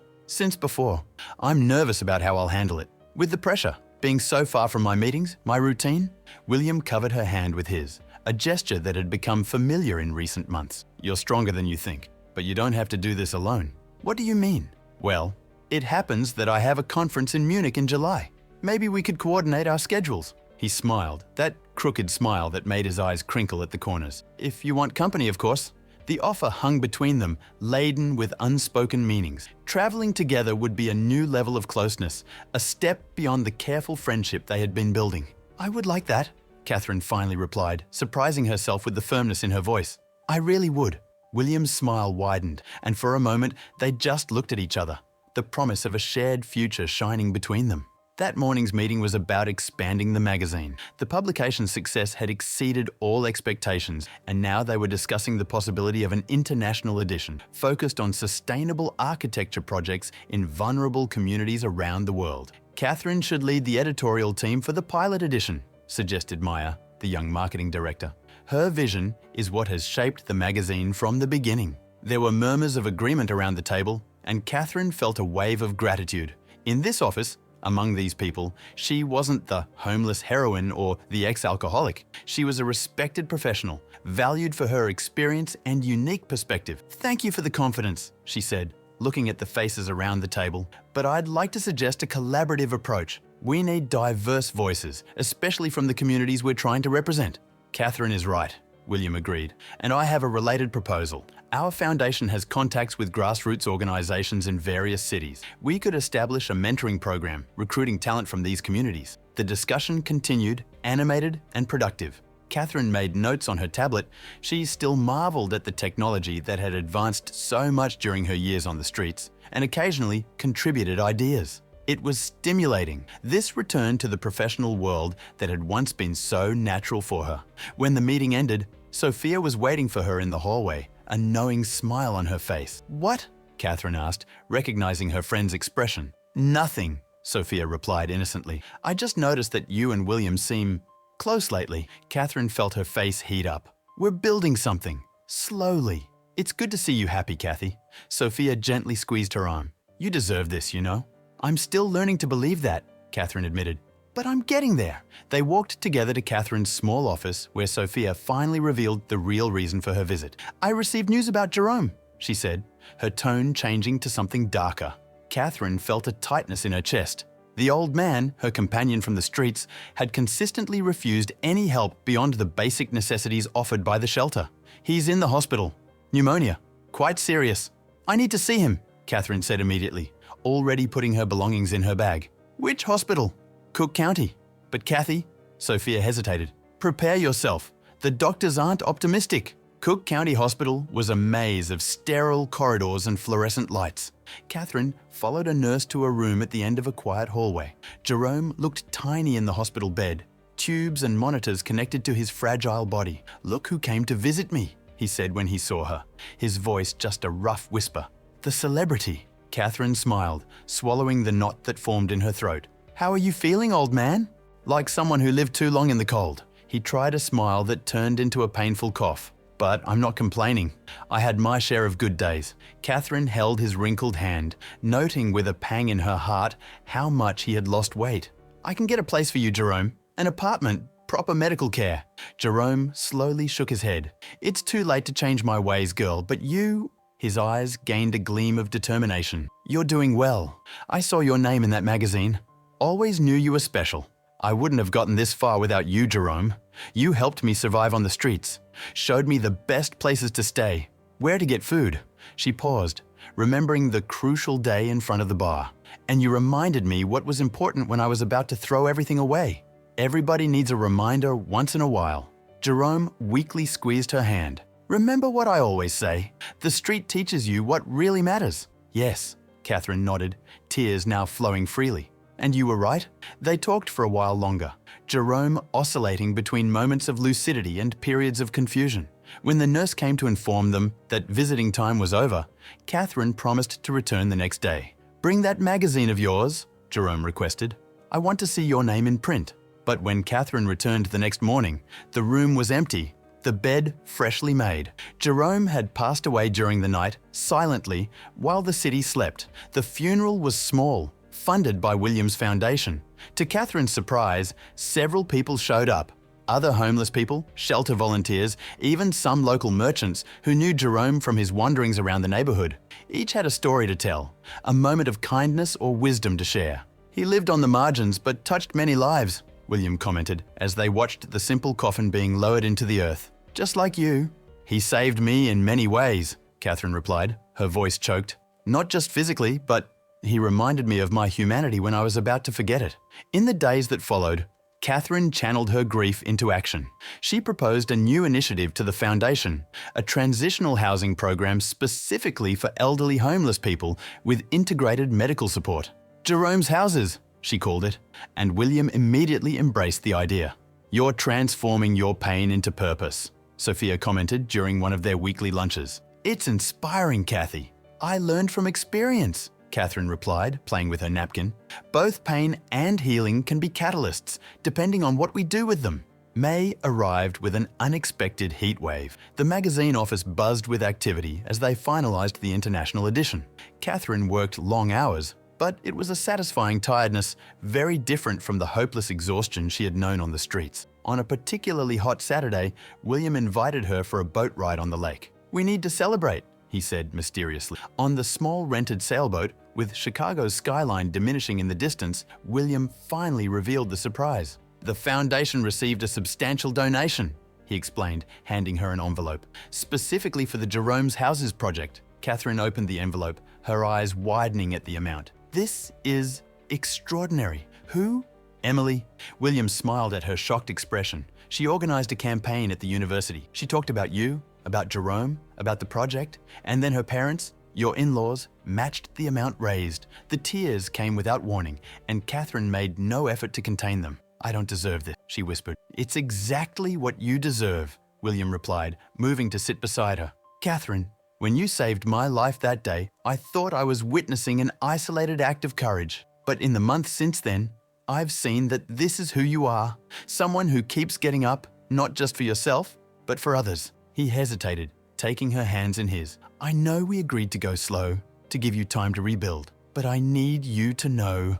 before. I'm nervous about how I'll handle it. With the pressure, being so far from my meetings, my routine." William covered her hand with his, a gesture that had become familiar in recent months. "You're stronger than you think, but you don't have to do this alone." "What do you mean?" "Well, it happens that I have a conference in Munich in July. Maybe we could coordinate our schedules." He smiled, that crooked smile that made his eyes crinkle at the corners. "If you want company, of course." The offer hung between them, laden with unspoken meanings. Traveling together would be a new level of closeness, a step beyond the careful friendship they had been building. "I would like that," Catherine finally replied, surprising herself with the firmness in her voice. "I really would." William's smile widened, and for a moment they just looked at each other, the promise of a shared future shining between them. That morning's meeting was about expanding the magazine. The publication's success had exceeded all expectations, and now they were discussing the possibility of an international edition, focused on sustainable architecture projects in vulnerable communities around the world. "Catherine should lead the editorial team for the pilot edition," suggested Maya, the young marketing director. "Her vision is what has shaped the magazine from the beginning." There were murmurs of agreement around the table, and Catherine felt a wave of gratitude. In this office, among these people, she wasn't the homeless heroine or the ex-alcoholic. She was a respected professional, valued for her experience and unique perspective. "Thank you for the confidence," she said, looking at the faces around the table. "But I'd like to suggest a collaborative approach. We need diverse voices, especially from the communities we're trying to represent." "Catherine is right," William agreed, "and I have a related proposal. Our foundation has contacts with grassroots organizations in various cities. We could establish a mentoring program, recruiting talent from these communities." The discussion continued, animated and productive. Catherine made notes on her tablet. She still marveled at the technology that had advanced so much during her years on the streets, and occasionally contributed ideas. It was stimulating, this return to the professional world that had once been so natural for her. When the meeting ended, Sophia was waiting for her in the hallway, a knowing smile on her face. "What?" Catherine asked, recognizing her friend's expression. "Nothing," Sophia replied innocently. "I just noticed that you and William seem close lately." Catherine felt her face heat up. "We're building something, slowly." "It's good to see you happy, Kathy." Sophia gently squeezed her arm. "You deserve this, you know." "I'm still learning to believe that," Catherine admitted. "But I'm getting there." They walked together to Catherine's small office, where Sophia finally revealed the real reason for her visit. "I received news about Jerome," she said, her tone changing to something darker. Catherine felt a tightness in her chest. The old man, her companion from the streets, had consistently refused any help beyond the basic necessities offered by the shelter. "He's in the hospital. Pneumonia. Quite serious." "I need to see him," Catherine said immediately, already putting her belongings in her bag. "Which hospital?" "Cook County." "But Kathy," Sophia hesitated. "Prepare yourself. The doctors aren't optimistic." Cook County Hospital was a maze of sterile corridors and fluorescent lights. Catherine followed a nurse to a room at the end of a quiet hallway. Jerome looked tiny in the hospital bed, tubes and monitors connected to his fragile body. "Look who came to visit me," he said when he saw her, his voice just a rough whisper. "The celebrity." Catherine smiled, swallowing the knot that formed in her throat. "How are you feeling, old man?" "Like someone who lived too long in the cold." He tried a smile that turned into a painful cough. "But I'm not complaining. I had my share of good days." Catherine held his wrinkled hand, noting with a pang in her heart how much he had lost weight. "I can get a place for you, Jerome. An apartment, proper medical care." Jerome slowly shook his head. "It's too late to change my ways, girl, but you—" His eyes gained a gleam of determination. "You're doing well. I saw your name in that magazine. Always knew you were special. I wouldn't have gotten this far without you, Jerome. You helped me survive on the streets, showed me the best places to stay, where to get food." She paused, remembering the crucial day in front of the bar. "And you reminded me what was important when I was about to throw everything away. Everybody needs a reminder once in a while." Jerome weakly squeezed her hand. "Remember what I always say, the street teaches you what really matters." "Yes," Catherine nodded, tears now flowing freely. "And you were right." They talked for a while longer, Jerome oscillating between moments of lucidity and periods of confusion. When the nurse came to inform them that visiting time was over, Catherine promised to return the next day. "Bring that magazine of yours," Jerome requested. "I want to see your name in print." But when Catherine returned the next morning, the room was empty, the bed freshly made. Jerome had passed away during the night, silently, while the city slept. The funeral was small, funded by William's foundation. To Catherine's surprise, several people showed up. Other homeless people, shelter volunteers, even some local merchants who knew Jerome from his wanderings around the neighborhood. Each had a story to tell, a moment of kindness or wisdom to share. "He lived on the margins but touched many lives," William commented as they watched the simple coffin being lowered into the earth. "Just like you." "He saved me in many ways," Catherine replied, her voice choked. "Not just physically, but he reminded me of my humanity when I was about to forget it." In the days that followed, Catherine channeled her grief into action. She proposed a new initiative to the foundation, a transitional housing program specifically for elderly homeless people with integrated medical support. "Jerome's Houses," she called it, and William immediately embraced the idea. "You're transforming your pain into purpose," Sophia commented during one of their weekly lunches. "It's inspiring, Kathy. I learned from experience," Catherine replied, playing with her napkin. "Both pain and healing can be catalysts, depending on what we do with them." May arrived with an unexpected heat wave. The magazine office buzzed with activity as they finalized the international edition. Catherine worked long hours, but it was a satisfying tiredness, very different from the hopeless exhaustion she had known on the streets. On a particularly hot Saturday, William invited her for a boat ride on the lake. "We need to celebrate," he said mysteriously. On the small rented sailboat, with Chicago's skyline diminishing in the distance, William finally revealed the surprise. "The foundation received a substantial donation," he explained, handing her an envelope, "specifically for the Jerome's Houses project." Catherine opened the envelope, her eyes widening at the amount. "This is extraordinary. Who?" "Emily." William smiled at her shocked expression. "She organized a campaign at the university. She talked about you, about Jerome, about the project, and then her parents, your in-laws, matched the amount raised." The tears came without warning, and Catherine made no effort to contain them. "I don't deserve this," she whispered. "It's exactly what you deserve," William replied, moving to sit beside her. "Catherine, when you saved my life that day, I thought I was witnessing an isolated act of courage. But in the months since then, I've seen that this is who you are, someone who keeps getting up, not just for yourself, but for others." He hesitated, taking her hands in his. "I know we agreed to go slow, to give you time to rebuild, but I need you to know."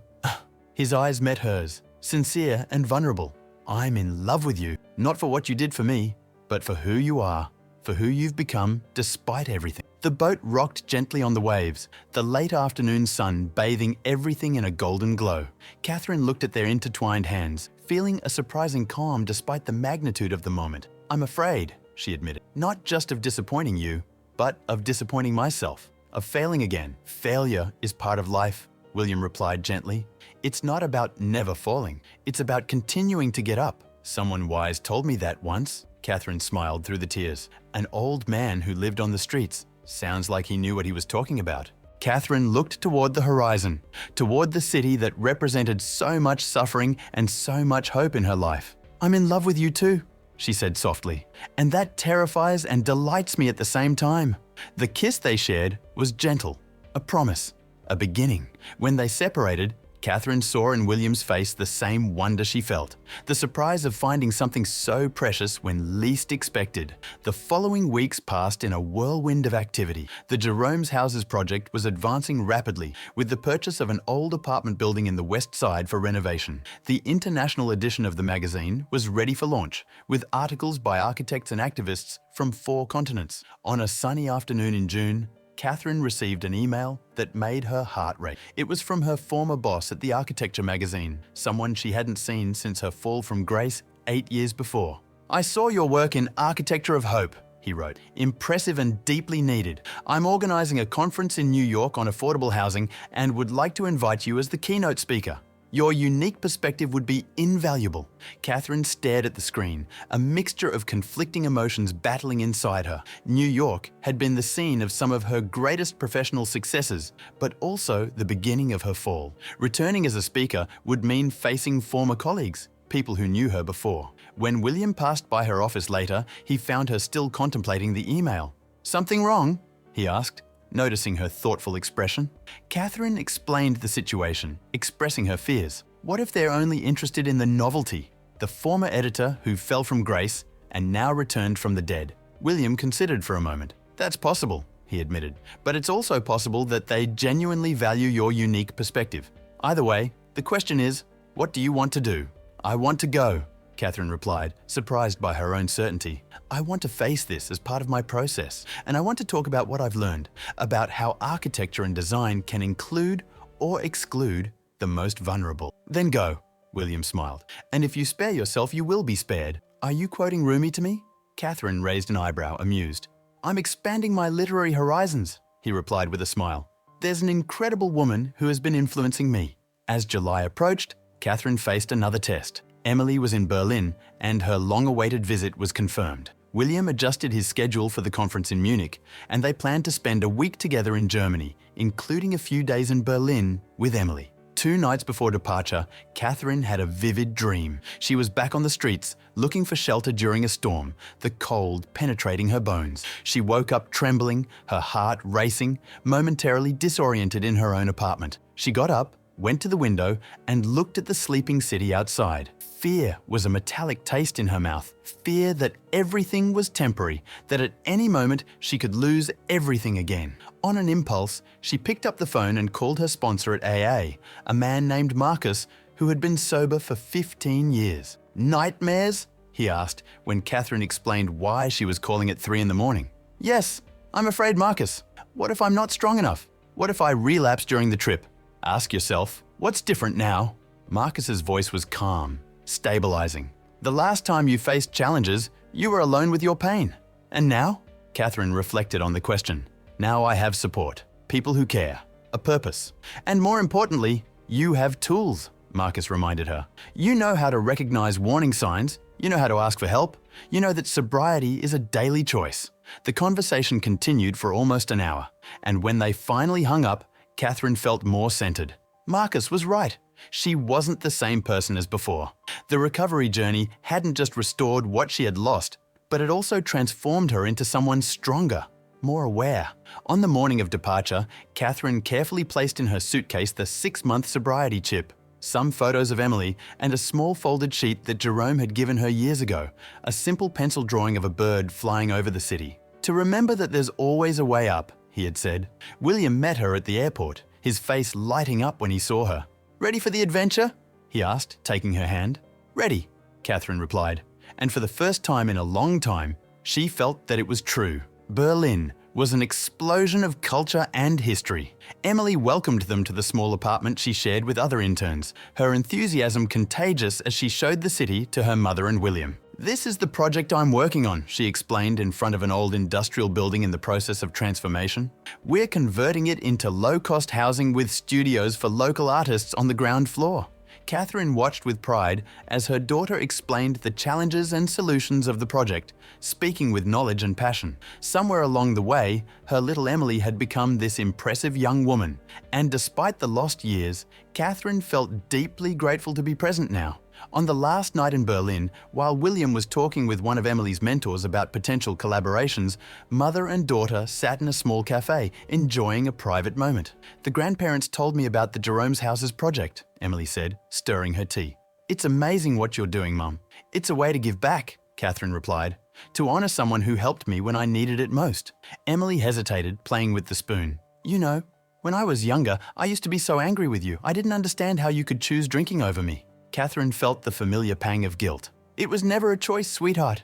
His eyes met hers, sincere and vulnerable. "I'm in love with you, not for what you did for me, but for who you are, for who you've become despite everything." The boat rocked gently on the waves, the late afternoon sun bathing everything in a golden glow. Catherine looked at their intertwined hands, feeling a surprising calm despite the magnitude of the moment. "I'm afraid," she admitted, "not just of disappointing you, but of disappointing myself, of failing again." "Failure is part of life," William replied gently. "It's not about never falling, it's about continuing to get up." "Someone wise told me that once," Catherine smiled through the tears. "An old man who lived on the streets. Sounds like he knew what he was talking about." Catherine looked toward the horizon, toward the city that represented so much suffering and so much hope in her life. "I'm in love with you too," she said softly, "and that terrifies and delights me at the same time." The kiss they shared was gentle, a promise, a beginning. When they separated, Catherine saw in William's face the same wonder she felt, the surprise of finding something so precious when least expected. The following weeks passed in a whirlwind of activity. The Jerome's Houses project was advancing rapidly with the purchase of an old apartment building in the West Side for renovation. The international edition of the magazine was ready for launch, with articles by architects and activists from 4 continents. On a sunny afternoon in June, Catherine received an email that made her heart race. It was from her former boss at the architecture magazine, someone she hadn't seen since her fall from grace 8 years before. "I saw your work in Architecture of Hope," he wrote. "Impressive and deeply needed. I'm organizing a conference in New York on affordable housing and would like to invite you as the keynote speaker. Your unique perspective would be invaluable." Catherine stared at the screen, a mixture of conflicting emotions battling inside her. New York had been the scene of some of her greatest professional successes, but also the beginning of her fall. Returning as a speaker would mean facing former colleagues, people who knew her before. When William passed by her office later, he found her still contemplating the email. "Something wrong?" he asked, noticing her thoughtful expression. Catherine explained the situation, expressing her fears. What if they're only interested in the novelty? The former editor who fell from grace and now returned from the dead. William considered for a moment. "That's possible," he admitted, "but it's also possible that they genuinely value your unique perspective. Either way, the question is, what do you want to do?" "I want to go," Catherine replied, surprised by her own certainty. "I want to face this as part of my process, and I want to talk about what I've learned, about how architecture and design can include or exclude the most vulnerable." "Then go," William smiled. "And if you spare yourself, you will be spared." "Are you quoting Rumi to me?" Catherine raised an eyebrow, amused. "I'm expanding my literary horizons," he replied with a smile. "There's an incredible woman who has been influencing me." As July approached, Catherine faced another test. Emily was in Berlin, and her long-awaited visit was confirmed. William adjusted his schedule for the conference in Munich, and they planned to spend a week together in Germany, including a few days in Berlin with Emily. 2 nights before departure, Catherine had a vivid dream. She was back on the streets, looking for shelter during a storm, the cold penetrating her bones. She woke up trembling, her heart racing, momentarily disoriented in her own apartment. She got up, went to the window, and looked at the sleeping city outside. Fear was a metallic taste in her mouth. Fear that everything was temporary, that at any moment she could lose everything again. On an impulse, she picked up the phone and called her sponsor at AA, a man named Marcus who had been sober for 15 years. "Nightmares?" he asked when Catherine explained why she was calling at 3 in the morning. "Yes, I'm afraid, Marcus. What if I'm not strong enough? What if I relapse during the trip? Ask yourself, what's different now?" Marcus's voice was calm, stabilizing. "The last time you faced challenges, you were alone with your pain. And now?" Catherine reflected on the question. "Now I have support, people who care, a purpose. And more importantly, you have tools," Marcus reminded her. "You know how to recognize warning signs. You know how to ask for help. You know that sobriety is a daily choice." The conversation continued for almost an hour, and when they finally hung up, Catherine felt more centered. Marcus was right. She wasn't the same person as before. The recovery journey hadn't just restored what she had lost, but it also transformed her into someone stronger, more aware. On the morning of departure, Catherine carefully placed in her suitcase the 6-month sobriety chip, some photos of Emily, and a small folded sheet that Jerome had given her years ago, a simple pencil drawing of a bird flying over the city. "To remember that there's always a way up," he had said. William met her at the airport, his face lighting up when he saw her. "Ready for the adventure?" he asked, taking her hand. "Ready," Catherine replied. And for the first time in a long time, she felt that it was true. Berlin was an explosion of culture and history. Emily welcomed them to the small apartment she shared with other interns, her enthusiasm contagious as she showed the city to her mother and William. "This is the project I'm working on," she explained in front of an old industrial building in the process of transformation. "We're converting it into low-cost housing with studios for local artists on the ground floor. Catherine watched with pride as her daughter explained the challenges and solutions of the project, speaking with knowledge and passion. Somewhere along the way, her little Emily had become this impressive young woman, and despite the lost years, Catherine felt deeply grateful to be present now. On the last night in Berlin, while William was talking with one of Emily's mentors about potential collaborations, mother and daughter sat in a small cafe, enjoying a private moment. "The grandparents told me about the Jerome's Houses project," Emily said, stirring her tea. "It's amazing what you're doing, Mum. It's a way to give back," Catherine replied, "to honor someone who helped me when I needed it most." Emily hesitated, playing with the spoon. "You know, when I was younger, I used to be so angry with you. I didn't understand how you could choose drinking over me." Catherine felt the familiar pang of guilt. "It was never a choice, sweetheart.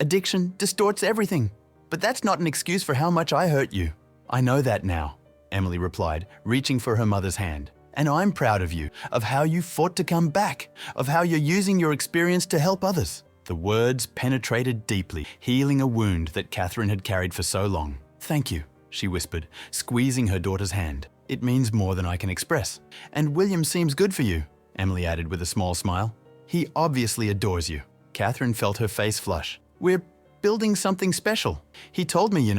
Addiction distorts everything. But that's not an excuse for how much I hurt you." "I know that now," Emily replied, reaching for her mother's hand. "And I'm proud of you, of how you fought to come back, of how you're using your experience to help others." The words penetrated deeply, healing a wound that Catherine had carried for so long. "Thank you," she whispered, squeezing her daughter's hand. "It means more than I can express. And William seems good for you," Emily added with a small smile. "He obviously adores you." Catherine felt her face flush. "We're building something special. He told me,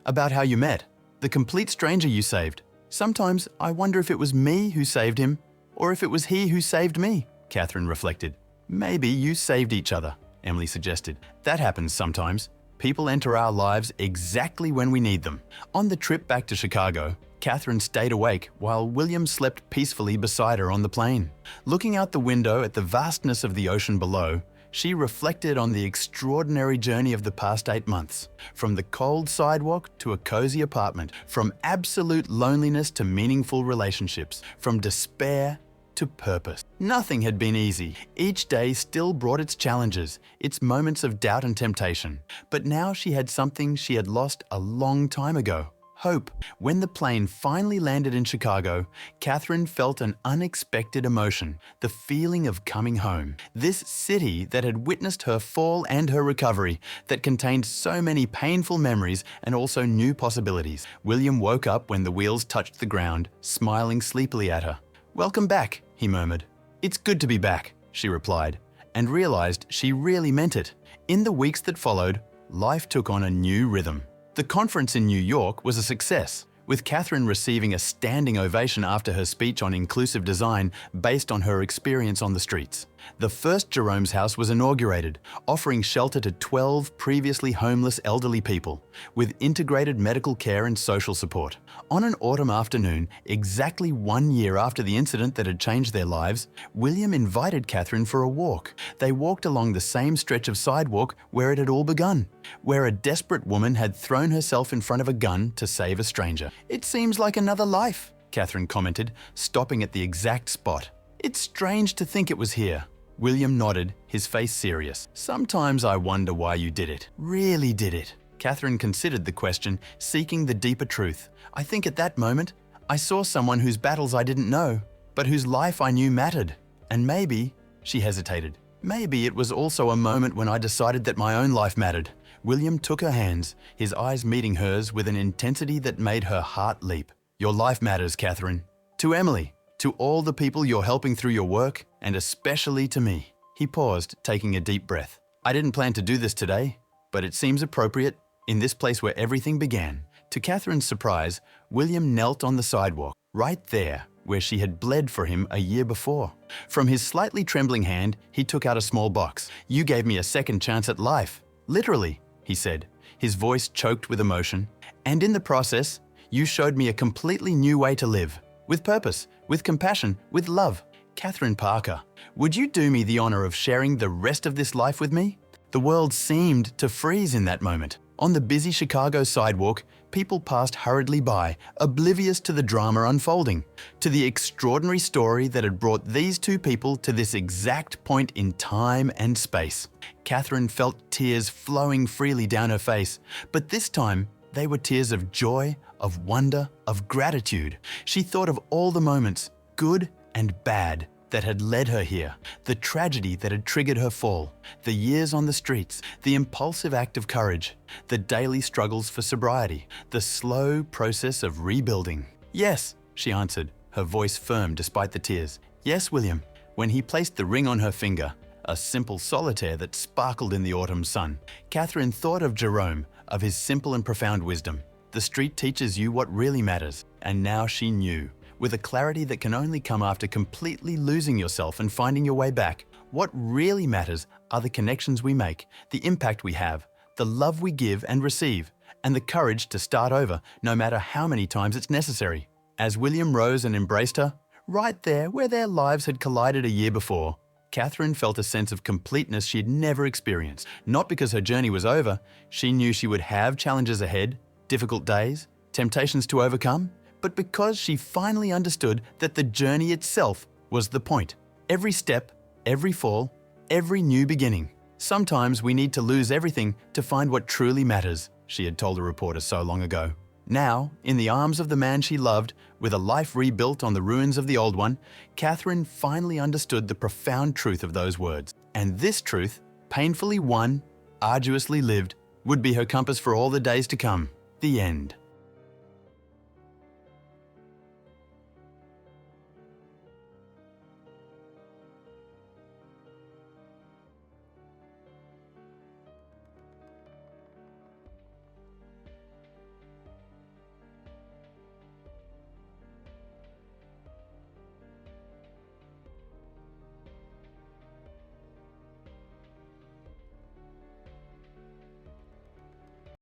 about how you met. The complete stranger you saved. Sometimes I wonder if it was me who saved him, or if it was he who saved me," Catherine reflected. "Maybe you saved each other," Emily suggested. "That happens sometimes. People enter our lives exactly when we need them." On the trip back to Chicago, Catherine stayed awake while William slept peacefully beside her on the plane. Looking out the window at the vastness of the ocean below, she reflected on the extraordinary journey of the past 8 months. From the cold sidewalk to a cozy apartment, from absolute loneliness to meaningful relationships, from despair to purpose. Nothing had been easy. Each day still brought its challenges, its moments of doubt and temptation. But now she had something she had lost a long time ago. Hope. When the plane finally landed in Chicago, Catherine felt an unexpected emotion, the feeling of coming home. This city that had witnessed her fall and her recovery, that contained so many painful memories and also new possibilities. William woke up when the wheels touched the ground, smiling sleepily at her. "Welcome back," he murmured. "It's good to be back," she replied, and realized she really meant it. In the weeks that followed, life took on a new rhythm. The conference in New York was a success, with Catherine receiving a standing ovation after her speech on inclusive design based on her experience on the streets. The first Jerome's House was inaugurated, offering shelter to 12 previously homeless elderly people, with integrated medical care and social support. On an autumn afternoon, exactly 1 year after the incident that had changed their lives, William invited Catherine for a walk. They walked along the same stretch of sidewalk where it had all begun, where a desperate woman had thrown herself in front of a gun to save a stranger. "It seems like another life," Catherine commented, stopping at the exact spot. "It's strange to think it was here." William nodded, his face serious. "Sometimes I wonder why you did it. Really did it." Catherine considered the question, seeking the deeper truth. "I think at that moment, I saw someone whose battles I didn't know, but whose life I knew mattered. And maybe," she hesitated, "maybe it was also a moment when I decided that my own life mattered." William took her hands, his eyes meeting hers with an intensity that made her heart leap. "Your life matters, Catherine. To Emily, to all the people you're helping through your work, and especially to me." He paused, taking a deep breath. "I didn't plan to do this today, but it seems appropriate in this place where everything began." To Catherine's surprise, William knelt on the sidewalk, right there where she had bled for him a year before. From his slightly trembling hand, he took out a small box. "You gave me a second chance at life. Literally," he said, his voice choked with emotion. "And in the process, you showed me a completely new way to live. With purpose, with compassion, with love. Catherine Parker, would you do me the honor of sharing the rest of this life with me?" The world seemed to freeze in that moment. On the busy Chicago sidewalk, people passed hurriedly by, oblivious to the drama unfolding, to the extraordinary story that had brought these two people to this exact point in time and space. Catherine felt tears flowing freely down her face, but this time they were tears of joy, of wonder, of gratitude. She thought of all the moments, good and bad, that had led her here, the tragedy that had triggered her fall, the years on the streets, the impulsive act of courage, the daily struggles for sobriety, the slow process of rebuilding. "Yes," she answered, her voice firm despite the tears. "Yes, William, When he placed the ring on her finger, a simple solitaire that sparkled in the autumn sun, Catherine thought of Jerome, of his simple and profound wisdom. The street teaches you what really matters, and now she knew, with a clarity that can only come after completely losing yourself and finding your way back. What really matters are the connections we make, the impact we have, the love we give and receive, and the courage to start over, no matter how many times it's necessary. As William rose and embraced her, right there where their lives had collided a year before, Catherine felt a sense of completeness she'd never experienced. Not because her journey was over, she knew she would have challenges ahead, difficult days, temptations to overcome, but because she finally understood that the journey itself was the point. Every step, every fall, every new beginning. Sometimes we need to lose everything to find what truly matters, she had told a reporter so long ago. Now, in the arms of the man she loved, with a life rebuilt on the ruins of the old one, Catherine finally understood the profound truth of those words. And this truth, painfully won, arduously lived, would be her compass for all the days to come. The end.